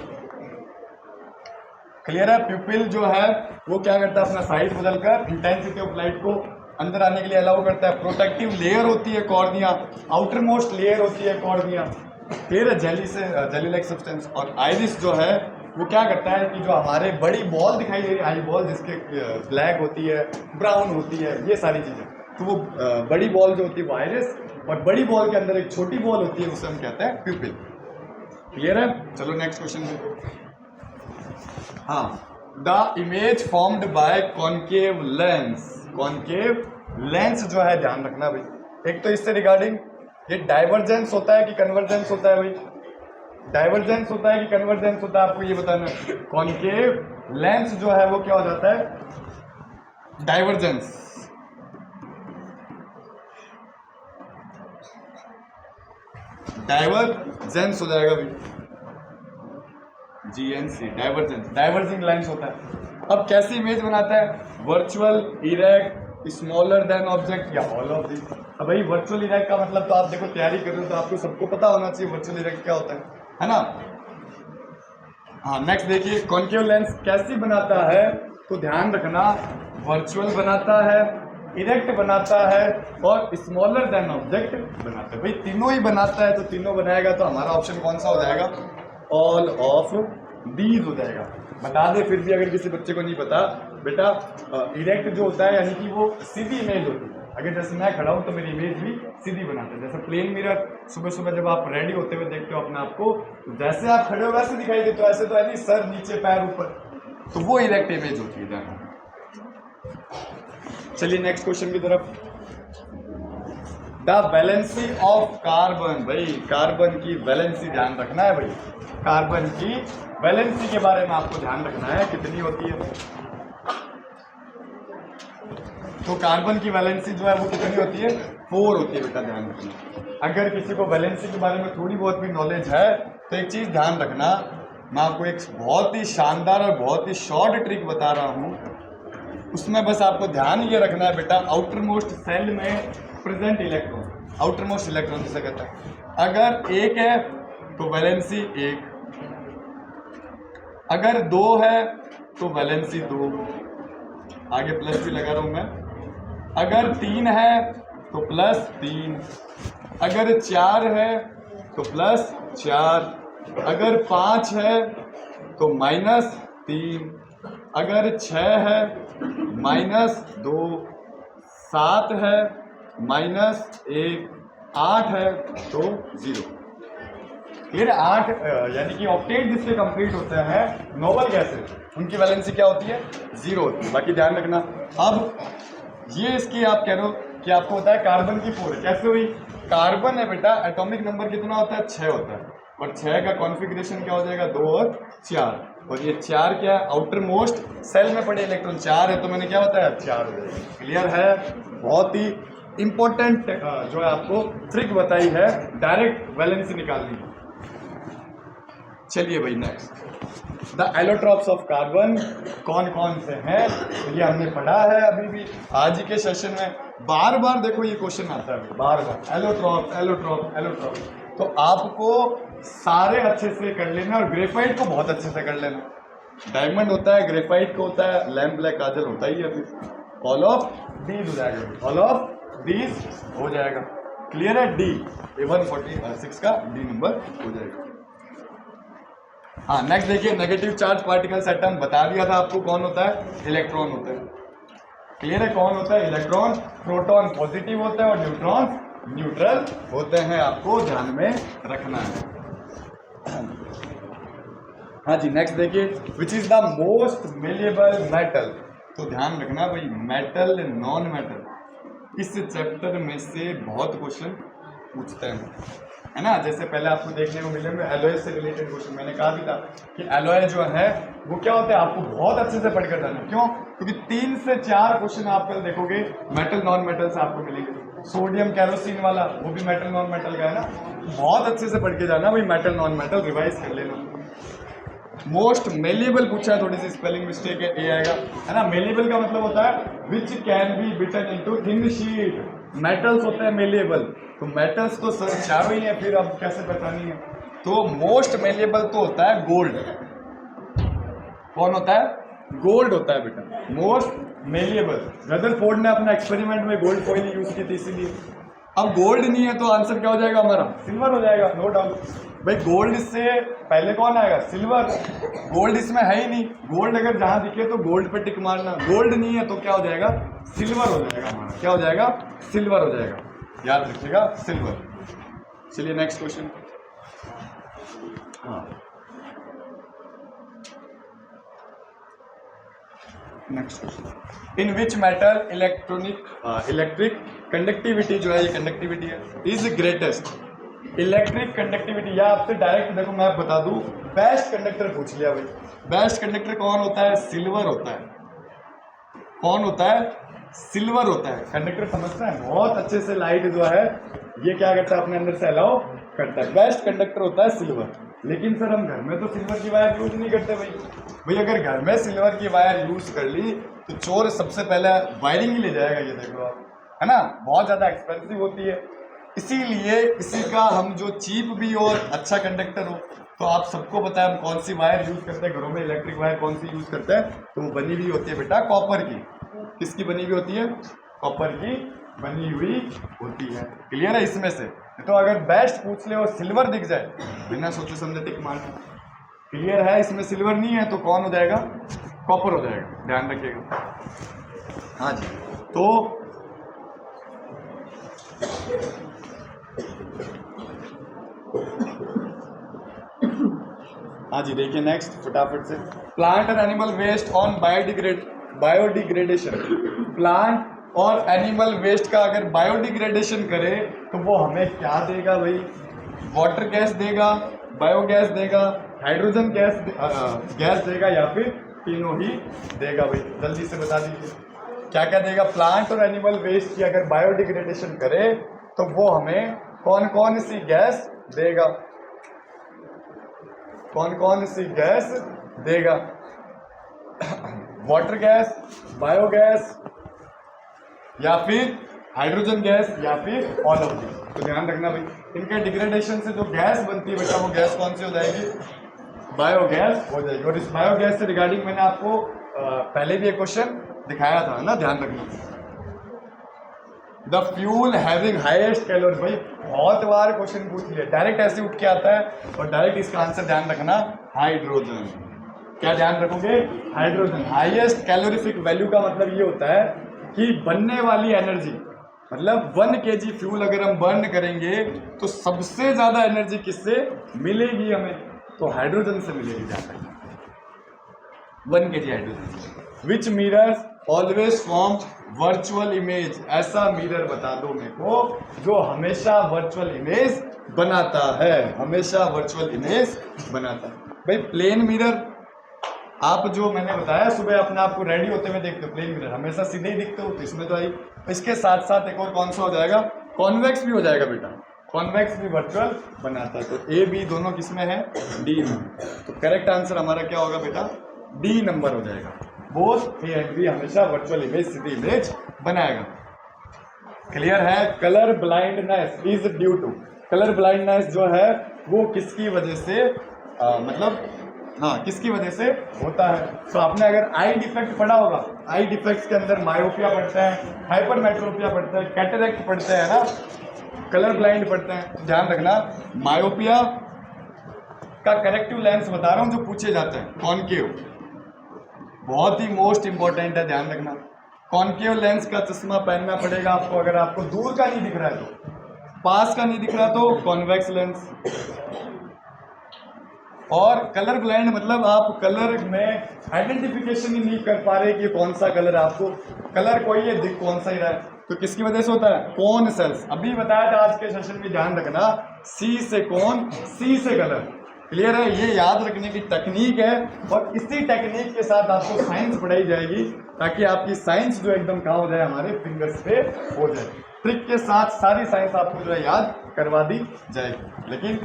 क्लियर है? प्यूपिल जो है वो क्या करता है, अपना साइज बदलकर इंटेंसिटी ऑफ लाइट को अंदर आने के लिए अलाउ करता है। प्रोटेक्टिव लेयर होती है कॉर्निया, आउटर मोस्ट लेयर होती है कॉर्निया। फिर जेली लाइक सब्सटेंस। और आइरिस जो है वो क्या करता है कि जो हमारे बड़ी बॉल दिखाई दे रही है, आई बॉल, जिसके ब्लैक होती है, ब्राउन होती है, ये सारी चीजें, तो वो बड़ी बॉल जो होती है वो आइरिस, और बड़ी बॉल के अंदर एक छोटी बॉल होती है, उसे हम कहते हैं प्यूपिल। क्लियर है? चलो नेक्स्ट क्वेश्चन देखो। हाँ, the image formed by concave lens. Concave lens जो है, ध्यान रखना भाई, एक तो इससे रिगार्डिंग ये डाइवर्जेंस होता है कि कन्वर्जेंस होता है भाई, डाइवर्जेंस होता है कि कन्वर्जेंस होता है, आपको ये बताना है। कॉनकेव लेंस जो है वो क्या हो जाता है, डाइवर्जेंस। डाइवर्जेंस हो जाएगा भाई, GNC, डाइवर्जेंस, डाइवर्जिंग लेंस होता है। अब कैसी इमेज बनाता है, virtual, erect, smaller than object, या ऑल ऑफ दिस। अब भाई वर्चुअल इरेक्ट का मतलब तो आप देखो, तैयारी कर रहे हो तो आपको सबको पता होना चाहिए वर्चुअल इरेक्ट क्या होता है ना। हाँ, नेक्स्ट देखिए, कॉनकेव लेंस कैसी बनाता है, तो ध्यान रखना, वर्चुअल बनाता है, इरेक्ट बनाता है, और स्मॉलर देन ऑब्जेक्ट बनाता है। भाई तीनों ही बनाता है, तो तीनों बनाएगा तो हमारा ऑप्शन कौन सा हो जाएगा? ऑल ऑफ दीज हो जाएगा। बता दे फिर भी अगर किसी बच्चे को नहीं पता, बेटा इरेक्ट जो होता है यानी कि वो सीधी इमेज होती है। अगर जैसे मैं खड़ा हूँ तो मेरी इमेज भी सीधी बनाता है। जैसे प्लेन मिरर सुबह सुबह जब आप रेडी होते हुए देखते हो अपने आप को, तो जैसे आप खड़े हो वैसे दिखाई देते हो, ऐसे तो है नहीं सर नीचे पैर ऊपर, तो वो इरेक्ट इमेज होती है। ध्यान। चलिए नेक्स्ट क्वेश्चन की तरफ। द वैलेंसी ऑफ कार्बन, भाई कार्बन की वैलेंसी ध्यान रखना है भाई। कार्बन की वैलेंसी के बारे में आपको ध्यान रखना है, कितनी होती है। तो कार्बन की वैलेंसी जो है वो कितनी होती है? 4 होती है बेटा, ध्यान रखना। अगर किसी को वैलेंसी के बारे में थोड़ी बहुत भी नॉलेज है तो एक चीज ध्यान रखना, मैं आपको एक बहुत ही शानदार और बहुत ही शॉर्ट ट्रिक बता रहा हूं। उसमें बस आपको ध्यान ये रखना है बेटा, आउटर मोस्ट सेल में present electron, outer most electron जिसे कहता है, अगर 1 है तो वैलेंसी 1, अगर 2 है तो वैलेंसी 2, आगे प्लस भी लगा रहा हूं मैं, अगर 3 है तो प्लस 3, अगर 4 है तो प्लस 4, अगर 5 है तो माइनस 3, अगर 6 है -2, 7 है -1, 8 है तो 0। फिर 8 यानी कि ऑक्टेट जिससे कंप्लीट होते हैं नोबल गैसेस, उनकी वैलेंसी क्या होती है? 0 होती है। बाकी ध्यान रखना। अब ये इसकी आप कह रहे हो कि आपको होता है कार्बन की 4 कैसे हुई? कार्बन है बेटा, एटॉमिक नंबर कितना होता है? 6 होता है, और 6 का कॉन्फ़िगरेशन क्या हो जाएगा? 2 और 4, और ये 4 क्या है? आउटर मोस्ट सेल में पड़े इलेक्ट्रॉन 4 है, तो मैंने क्या बताया? 4 हो जाएगा। क्लियर है? बहुत ही इंपॉर्टेंट जो है आपको ट्रिक बताई है डायरेक्ट वैलेंसी निकालनी है। चलिए भाई next, the allotropes of carbon कौन कौन से हैं? तो ये हमने पढ़ा है अभी भी आज ही के सेशन में। बार बार देखो ये क्वेश्चन आता है, बार बार एलोट्रॉप एलोट्रॉप एलोट्रॉप। तो आपको सारे अच्छे से कर लेना, और ग्रेफाइट को बहुत अच्छे से कर लेना। डायमंड होता है, ग्रेफाइट को होता है, लैम्प ब्लैक काजल होता ही है। फिर ऑल ऑफ दीज हो जाएगा, ऑल ऑफ दीज हो जाएगा। क्लियर है? डी 146 का डी नंबर हो जाएगा। हाँ नेक्स्ट देखिए, नेगेटिव चार्ज पार्टिकल्स एटम बता दिया था आपको कौन होता है? इलेक्ट्रॉन होता है। क्लियर है? कौन होता है? इलेक्ट्रॉन। प्रोटॉन पॉजिटिव होता है और न्यूट्रॉन न्यूट्रल होते हैं, आपको ध्यान में रखना है। हाँ जी नेक्स्ट देखिए, which is the most malleable metal. तो ध्यान रखना भाई, मेटल नॉन मेटल, इस चैप्टर में से बहुत क्वेश्चन पूछते हैं, है ना। जैसे पहले आपको देखने को मिलेंगे एलॉय से रिलेटेड क्वेश्चन। मैंने कहा भी था कि एलॉय जो है वो क्या होता है, आपको बहुत अच्छे से पढ़कर जाना। क्यों? क्योंकि 3 से 4 क्वेश्चन आप कल देखोगे मेटल नॉन मेटल से आपको मिलेंगे। सोडियम कैरोसिन वाला वो भी मेटल नॉन मेटल का है ना, बहुत अच्छे से पढ़ के जाना भाई, मेटल नॉन मेटल रिवाइज कर लेना। मोस्ट मेलेबल पूछा है, थोड़ी सी स्पेलिंग मिस्टेक है, ए आएगा, है ना। मेलेबल का मतलब होता है which can be beaten into thin sheet. Metals होते हैं मेलेबल, तो मेटल्स तो सर 4 ही है, फिर अब कैसे बतानी है? तो मोस्ट मेलेबल तो होता है गोल्ड। कौन होता है? गोल्ड होता है बेटा मोस्ट मेलेबल। रदरफोर्ड ने अपना एक्सपेरिमेंट में गोल्ड फॉइल यूज की थी, इसीलिए। अब गोल्ड नहीं है तो आंसर क्या हो जाएगा हमारा? सिल्वर हो जाएगा, नो डाउट। भाई गोल्ड से पहले कौन आएगा? सिल्वर। गोल्ड इसमें है ही नहीं, गोल्ड अगर जहां दिखे तो गोल्ड पे टिक मारना, गोल्ड नहीं है तो क्या हो जाएगा? सिल्वर हो जाएगा हमारा। क्या हो जाएगा? सिल्वर हो जाएगा, याद रखिएगा सिल्वर। चलिए नेक्स्ट क्वेश्चन। हाँ next question, in which metal electric conductivity जो है, ये कंडक्टिविटी है, इज ग्रेटेस्ट। इलेक्ट्रिक कंडक्टिविटी, या आपसे डायरेक्ट देखो मैं बता दूं, बेस्ट कंडक्टर पूछ लिया भाई। बेस्ट कंडक्टर कौन होता है? सिल्वर होता है। कौन होता है? सिल्वर होता है। कंडक्टर समझते हैं बहुत अच्छे से। लाइट जो है ये क्या करता है? अपने अंदर से अलाउ करता है। बेस्ट कंडक्टर होता है सिल्वर। लेकिन सर हम घर में तो सिल्वर की वायर यूज नहीं करते भाई। अगर घर में सिल्वर की वायर यूज कर ली तो चोर सबसे पहले वायरिंग ही ले जाएगा, ये देख लो आप, है ना। बहुत ज्यादा एक्सपेंसिव होती है, इसीलिए इसी का हम जो चीप भी और अच्छा कंडक्टर हो, तो आप सबको पता है हम कौन सी वायर यूज करते हैं घरों में। इलेक्ट्रिक वायर कौन सी यूज करते हैं? तो वो बनी हुई होती है बेटा कॉपर की। किसकी बनी हुई होती है? कॉपर की बनी हुई होती है। क्लियर है? इसमें से तो अगर बेस्ट पूछ ले और सिल्वर दिख जाए बिना सोचे समझे टिक मार। क्लियर है? इसमें सिल्वर नहीं है तो कौन हो जाएगा? कॉपर हो जाएगा, ध्यान रखिएगा। हाँ जी, तो हाँ जी देखिए नेक्स्ट फटाफट से, plant and animal waste on biodegradation. Plant और एनिमल वेस्ट का अगर बायोडिग्रेडेशन करे तो वो हमें क्या देगा भाई? वाटर गैस देगा, बायोगैस देगा, हाइड्रोजन गैस देगा, या फिर तीनों ही देगा भाई? जल्दी से बता दीजिए क्या क्या देगा? प्लांट और एनिमल वेस्ट की अगर बायोडिग्रेडेशन करे तो वो हमें कौन कौन सी गैस देगा? कौन कौन सी गैस देगा? वाटर गैस, बायोगैस, या फिर हाइड्रोजन गैस, या फिर ऑल ऑफ दी। तो ध्यान रखना भाई, इनके डिग्रेडेशन से जो गैस बनती है बेटा वो गैस कौन सी हो जाएगी? बायोगैस हो जाएगी। और इस बायोगैस से रिगार्डिंग मैंने आपको पहले भी एक क्वेश्चन दिखाया था ना, ध्यान रखना। The fuel having highest calorie, भाई बहुत बार क्वेश्चन पूछ लिया, डायरेक्ट ऐसे उठ के आता है और डायरेक्ट इसका आंसर ध्यान रखना हाइड्रोजन। क्या ध्यान रखोगे? हाइड्रोजन। हाईएस्ट कैलोरीफिक वैल्यू का मतलब ये होता है कि बनने वाली एनर्जी, मतलब 1 kg फ्यूल अगर हम बर्न करेंगे तो सबसे ज्यादा एनर्जी किससे मिलेगी हमें? तो हाइड्रोजन से मिलेगी। ध्यान 1 kg hydrogen. Which mirrors always form virtual image, ऐसा मिरर बता दो मेरे को जो हमेशा वर्चुअल इमेज बनाता है, हमेशा वर्चुअल इमेज बनाता है। भाई प्लेन मिरर आप जो मैंने बताया सुबह अपने आप को रेडी होते हुए देखते हो, प्लेन मिरर हमेशा सीधे ही दिखते हो, तो इसमें तो आई। इसके साथ साथ एक और कौन सा हो जाएगा? कॉन्वेक्स भी हो जाएगा बेटा, कॉन्वेक्स भी वर्चुअल बनाता है। तो ए बी दोनों किसमें है? डी में। तो करेक्ट आंसर हमारा क्या होगा बेटा? डी नंबर हो जाएगा। बोथ ए एंड बी हमेशा वर्चुअल इमेज, सीधी इमेज बनाएगा। क्लियर है? Colour blindness is due to, colour blindness जो है वो किसकी वजह से मतलब हाँ किसकी वजह से होता है? तो आपने अगर आई डिफेक्ट पढ़ा होगा, आई डिफेक्ट्स के अंदर मायोपिया पढ़ते हैं, हाइपरमेट्रोपिया पढ़ते हैं, कैटरेक्ट पढ़ते हैं ना, कलर ब्लाइंड पढ़ते हैं। ध्यान रखना, मायोपिया का करेक्टिव लेंस बता रहा हूं जो पूछे जाते हैं, कॉनकेव, बहुत ही मोस्ट इंपॉर्टेंट है, ध्यान रखना। कॉनकेव लेंस का चश्मा पहनना पड़ेगा आपको अगर आपको दूर का नहीं दिख रहा है तो, पास का नहीं दिख रहा तो कॉन्वेक्स लेंस। और कलर ब्लाइंड मतलब आप कलर में आइडेंटिफिकेशन ही नहीं कर पा रहे कि कौन सा कलर आपको, कलर कोई है दिख कौन सा ही रहा है, तो किसकी वजह से होता है? Cone cells. अभी बताया था आज के सेशन में, ध्यान रखना, सी से कोन, सी से कलर। क्लियर है? ये याद रखने की टेक्निक है और इसी टेक्निक के साथ आपको साइंस पढ़ाई जाएगी ताकि आपकी साइंस जो एकदम कहाँ हो जाए? हमारे फिंगर्स पे हो जाए। ट्रिक के साथ सारी साइंस आपको जो है याद करवा दी जाएगी। लेकिन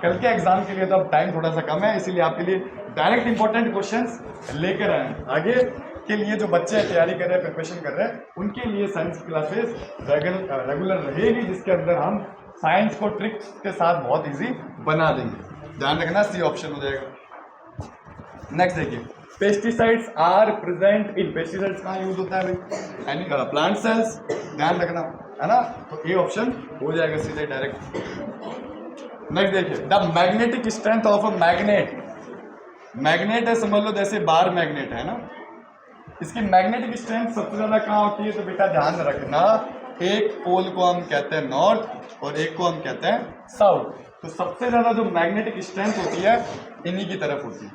कल के एग्जाम के लिए तो अब टाइम थोड़ा सा कम है, इसीलिए आपके लिए डायरेक्ट इंपॉर्टेंट क्वेश्चंस लेकर आए हैं। आगे के लिए जो बच्चे तैयारी कर रहे हैं, प्रिपरेशन कर रहे हैं, उनके लिए साइंस क्लासेस रेगुलर रहेगी, जिसके अंदर हम साइंस को ट्रिक्स के साथ बहुत ईजी बना देंगे। ध्यान रखना, सी ऑप्शन हो जाएगा। नेक्स्ट देखिए, pesticides are present in, pesticides कहाँ यूज होता है भाई? Any plant cells. ध्यान रखना है ना, तो ए ऑप्शन हो जाएगा सीधे डायरेक्ट। नेक्स्ट देखिए, the magnetic strength of a magnet, magnet है समझ लो जैसे बार मैग्नेट है ना, इसकी मैग्नेटिक स्ट्रेंथ सबसे ज्यादा कहाँ होती है? तो बेटा ध्यान रखना, एक पोल को हम कहते हैं नॉर्थ और एक को हम कहते हैं साउथ। तो सबसे ज्यादा जो मैग्नेटिक स्ट्रेंथ होती है इन्हीं की तरफ होती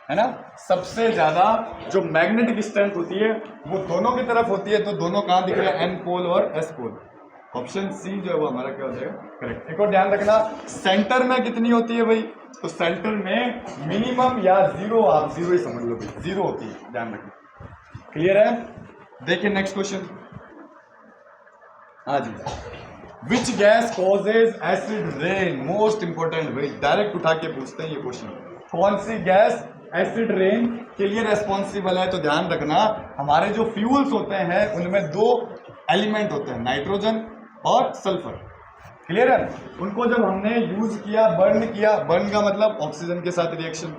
है ना, सबसे ज्यादा जो मैग्नेटिक स्ट्रेंथ होती है वो दोनों की तरफ होती है। तो दोनों कहाँ दिख रहे हैं? एन पोल और एस पोल। ऑप्शन सी जो है वो हमारा क्या हो जाएगा? करेक्ट। एक और ध्यान रखना, सेंटर में कितनी होती है भाई? तो सेंटर में मिनिमम या जीरो, आप जीरो ही समझ लो भाई, जीरो होती है, ध्यान रखना। क्लियर है? देखिए नेक्स्ट क्वेश्चन। हाँ जी, which gas causes acid rain? Most important भाई, डायरेक्ट उठा के पूछते हैं ये क्वेश्चन। कौन सी गैस एसिड रेन के लिए रेस्पॉन्सिबल है? तो ध्यान रखना, हमारे जो फ्यूल्स होते हैं उनमें दो एलिमेंट होते हैं, नाइट्रोजन और सल्फर। क्लियर है? उनको जब हमने यूज किया, बर्न किया, बर्न का मतलब ऑक्सीजन के साथ रिएक्शन,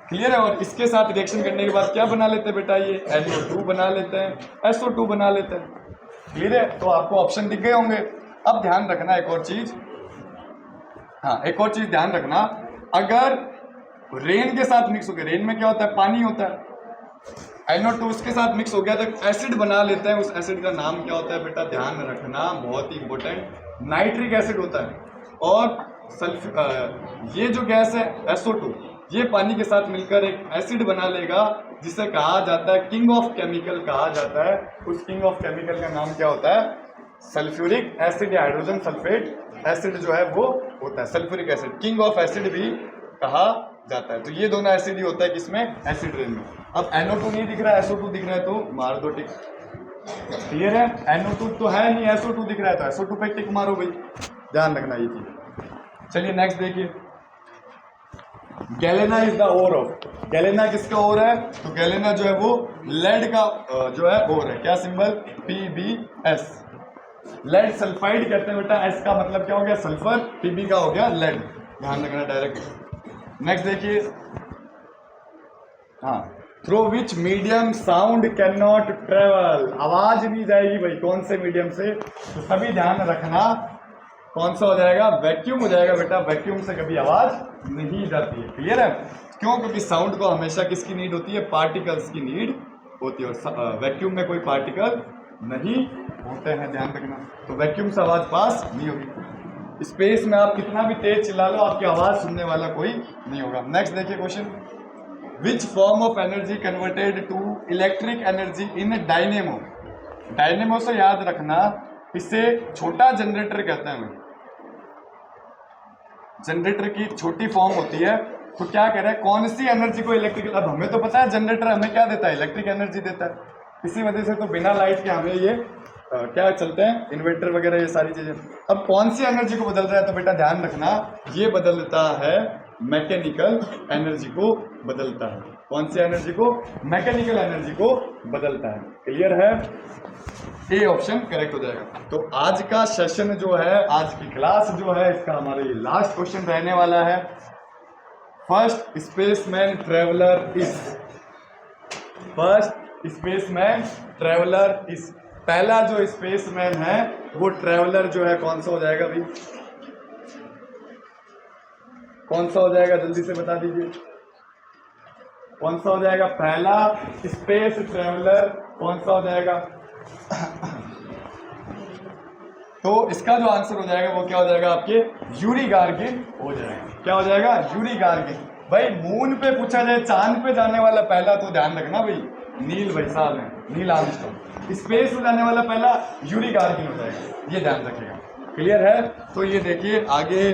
क्लियर है। और इसके साथ रिएक्शन करने के बाद क्या बना लेते हैं बेटा, ये NO2 बना लेते हैं, SO2 बना लेते हैं। क्लियर है, तो आपको ऑप्शन दिख गए होंगे। अब ध्यान रखना एक और चीज, हाँ एक और चीज ध्यान रखना, अगर रेन के साथ मिक्स हो गया, रेन में क्या होता है, पानी होता है, NO2 उसके साथ मिक्स हो गया तो एसिड बना लेते हैं। उस एसिड का नाम क्या होता है बेटा, ध्यान रखना, बहुत ही इंपॉर्टेंट, नाइट्रिक एसिड होता है। और ये जो गैस है SO2, ये पानी के साथ मिलकर एक एसिड बना लेगा जिसे कहा जाता है किंग ऑफ केमिकल कहा जाता है। उस किंग ऑफ केमिकल का नाम क्या होता है, सल्फ्यूरिक एसिड या हाइड्रोजन सल्फेट एसिड जो है वो होता है sulphuric acid, king of acid भी कहा जाता है। तो ये दोनों एसिड ही होता है किसमें, एसिड रेन में। अब NO2 नहीं दिख रहा है, SO2 दिख रहा है, तो मार दो टिक। क्लियर है, NO2 तो है नहीं, SO2 दिख रहा है तो SO2 पे टिक मारो भाई, ध्यान रखना ये चीज। चलिए नेक्स्ट देखिए, galena is the ore of, galena किसका ओर है, तो गैलेना जो है वो लेड का जो है ओर है। क्या सिंबल, PbS, लेड सल्फाइड कहते हैं बेटा। S का मतलब क्या हो गया, सल्फर, Pb का हो गया लेड, ध्यान रखना डायरेक्ट। नेक्स्ट देखिए, हाँ, through which medium sound can not travel, आवाज नहीं जाएगी भाई, कौन से मीडियम से, तो सभी ध्यान रखना, कौन सा हो जाएगा, वैक्यूम हो जाएगा बेटा। वैक्यूम से कभी आवाज नहीं जाती है। क्लियर है, क्यों, क्योंकि साउंड को हमेशा किसकी नीड होती है, पार्टिकल्स की नीड होती है, और वैक्यूम में कोई पार्टिकल नहीं होते हैं, ध्यान रखना। तो वैक्यूम से आवाज पास नहीं होगी। स्पेस में आप कितना भी तेज चिल्ला लो, आपकी आवाज सुनने वाला कोई नहीं होगा। नेक्स्ट देखिए question, which form of energy converted to electric energy in dynamo, dynamo से याद रखना, इसे छोटा जनरेटर कहते हैं। जनरेटर की छोटी फॉर्म होती है, तो क्या कह रहा है, कौन सी एनर्जी को इलेक्ट्रिकल, अब हमें तो पता है जनरेटर हमें क्या देता है, इलेक्ट्रिक एनर्जी देता है, इसी वजह से तो बिना लाइट के हमें ये क्या चलते हैं, इन्वर्टर वगैरह ये सारी चीजें। अब कौन सी एनर्जी को बदल रहा है, तो बेटा ध्यान रखना, ये बदलता है मैकेनिकल एनर्जी को बदलता है। कौन सी एनर्जी को, मैकेनिकल एनर्जी को बदलता है। क्लियर है, ए ऑप्शन करेक्ट हो जाएगा। तो आज का सेशन जो है, आज की क्लास जो है, इसका हमारा ये लास्ट क्वेश्चन रहने वाला है। First spaceman traveller is, first spaceman traveller is, पहला जो स्पेसमैन है वो ट्रेवलर जो है कौन सा हो जाएगा भाई, कौन सा हो जाएगा, जल्दी से बता दीजिए, कौन सा हो जाएगा, पहला स्पेस ट्रेवलर कौन सा हो जाएगा। तो इसका जो आंसर हो जाएगा वो क्या हो जाएगा, आपके यूरी गार्गिन हो जाएगा। क्या हो जाएगा, यूरी गार्गिन। भाई मून पे पूछा जाए, चांद पे जाने वाला पहला, तो ध्यान रखना भाई, नील भाई साहब है, नील आर्मस्ट्रांग। स्पेस में जाने वाला पहला यूरी गार्गिन हो जाएगा, ये ध्यान रखिएगा। क्लियर है, तो ये देखिए आगे,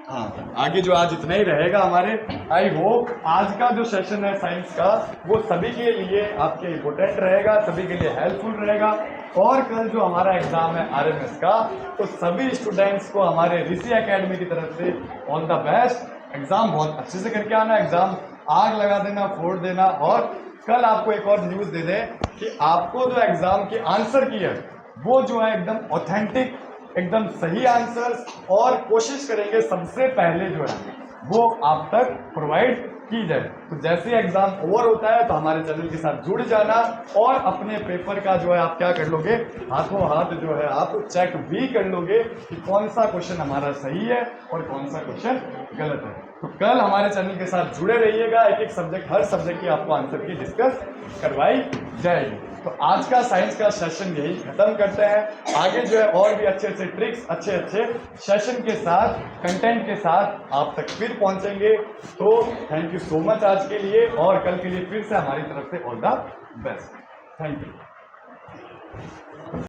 हाँ आगे जो आज इतना ही रहेगा हमारे। आई होप आज का जो सेशन है साइंस का, वो सभी के लिए आपके इम्पोर्टेंट रहेगा, सभी के लिए हेल्पफुल रहेगा। और कल जो हमारा एग्जाम है RMS का, तो सभी स्टूडेंट्स को हमारे ऋषि एकेडमी की तरफ से ऑल द बेस्ट। एग्जाम बहुत अच्छे से करके आना, एग्जाम आग लगा देना, फोड़ देना। और कल आपको एक और न्यूज दे दें कि आपको जो एग्जाम के आंसर की है वो जो है एकदम ऑथेंटिक, एकदम सही आंसर्स, और कोशिश करेंगे सबसे पहले जो है वो आप तक प्रोवाइड की जाए। तो जैसे एग्जाम ओवर होता है तो हमारे चैनल के साथ जुड़ जाना, और अपने पेपर का जो है आप क्या कर लोगे, हाथों हाथ जो है आप चेक भी कर लोगे कि कौन सा क्वेश्चन हमारा सही है और कौन सा क्वेश्चन गलत है। तो कल हमारे चैनल के साथ जुड़े रहिएगा, एक एक सब्जेक्ट, हर सब्जेक्ट की आपको आंसर की डिस्कस करवाई जाएगी। तो आज का साइंस का सेशन यही खत्म करते हैं। आगे जो है और भी अच्छे अच्छे ट्रिक्स, अच्छे अच्छे सेशन के साथ, कंटेंट के साथ आप तक फिर पहुंचेंगे। तो थैंक यू सो मच आज के लिए, और कल के लिए फिर से हमारी तरफ से all the best. Thank you.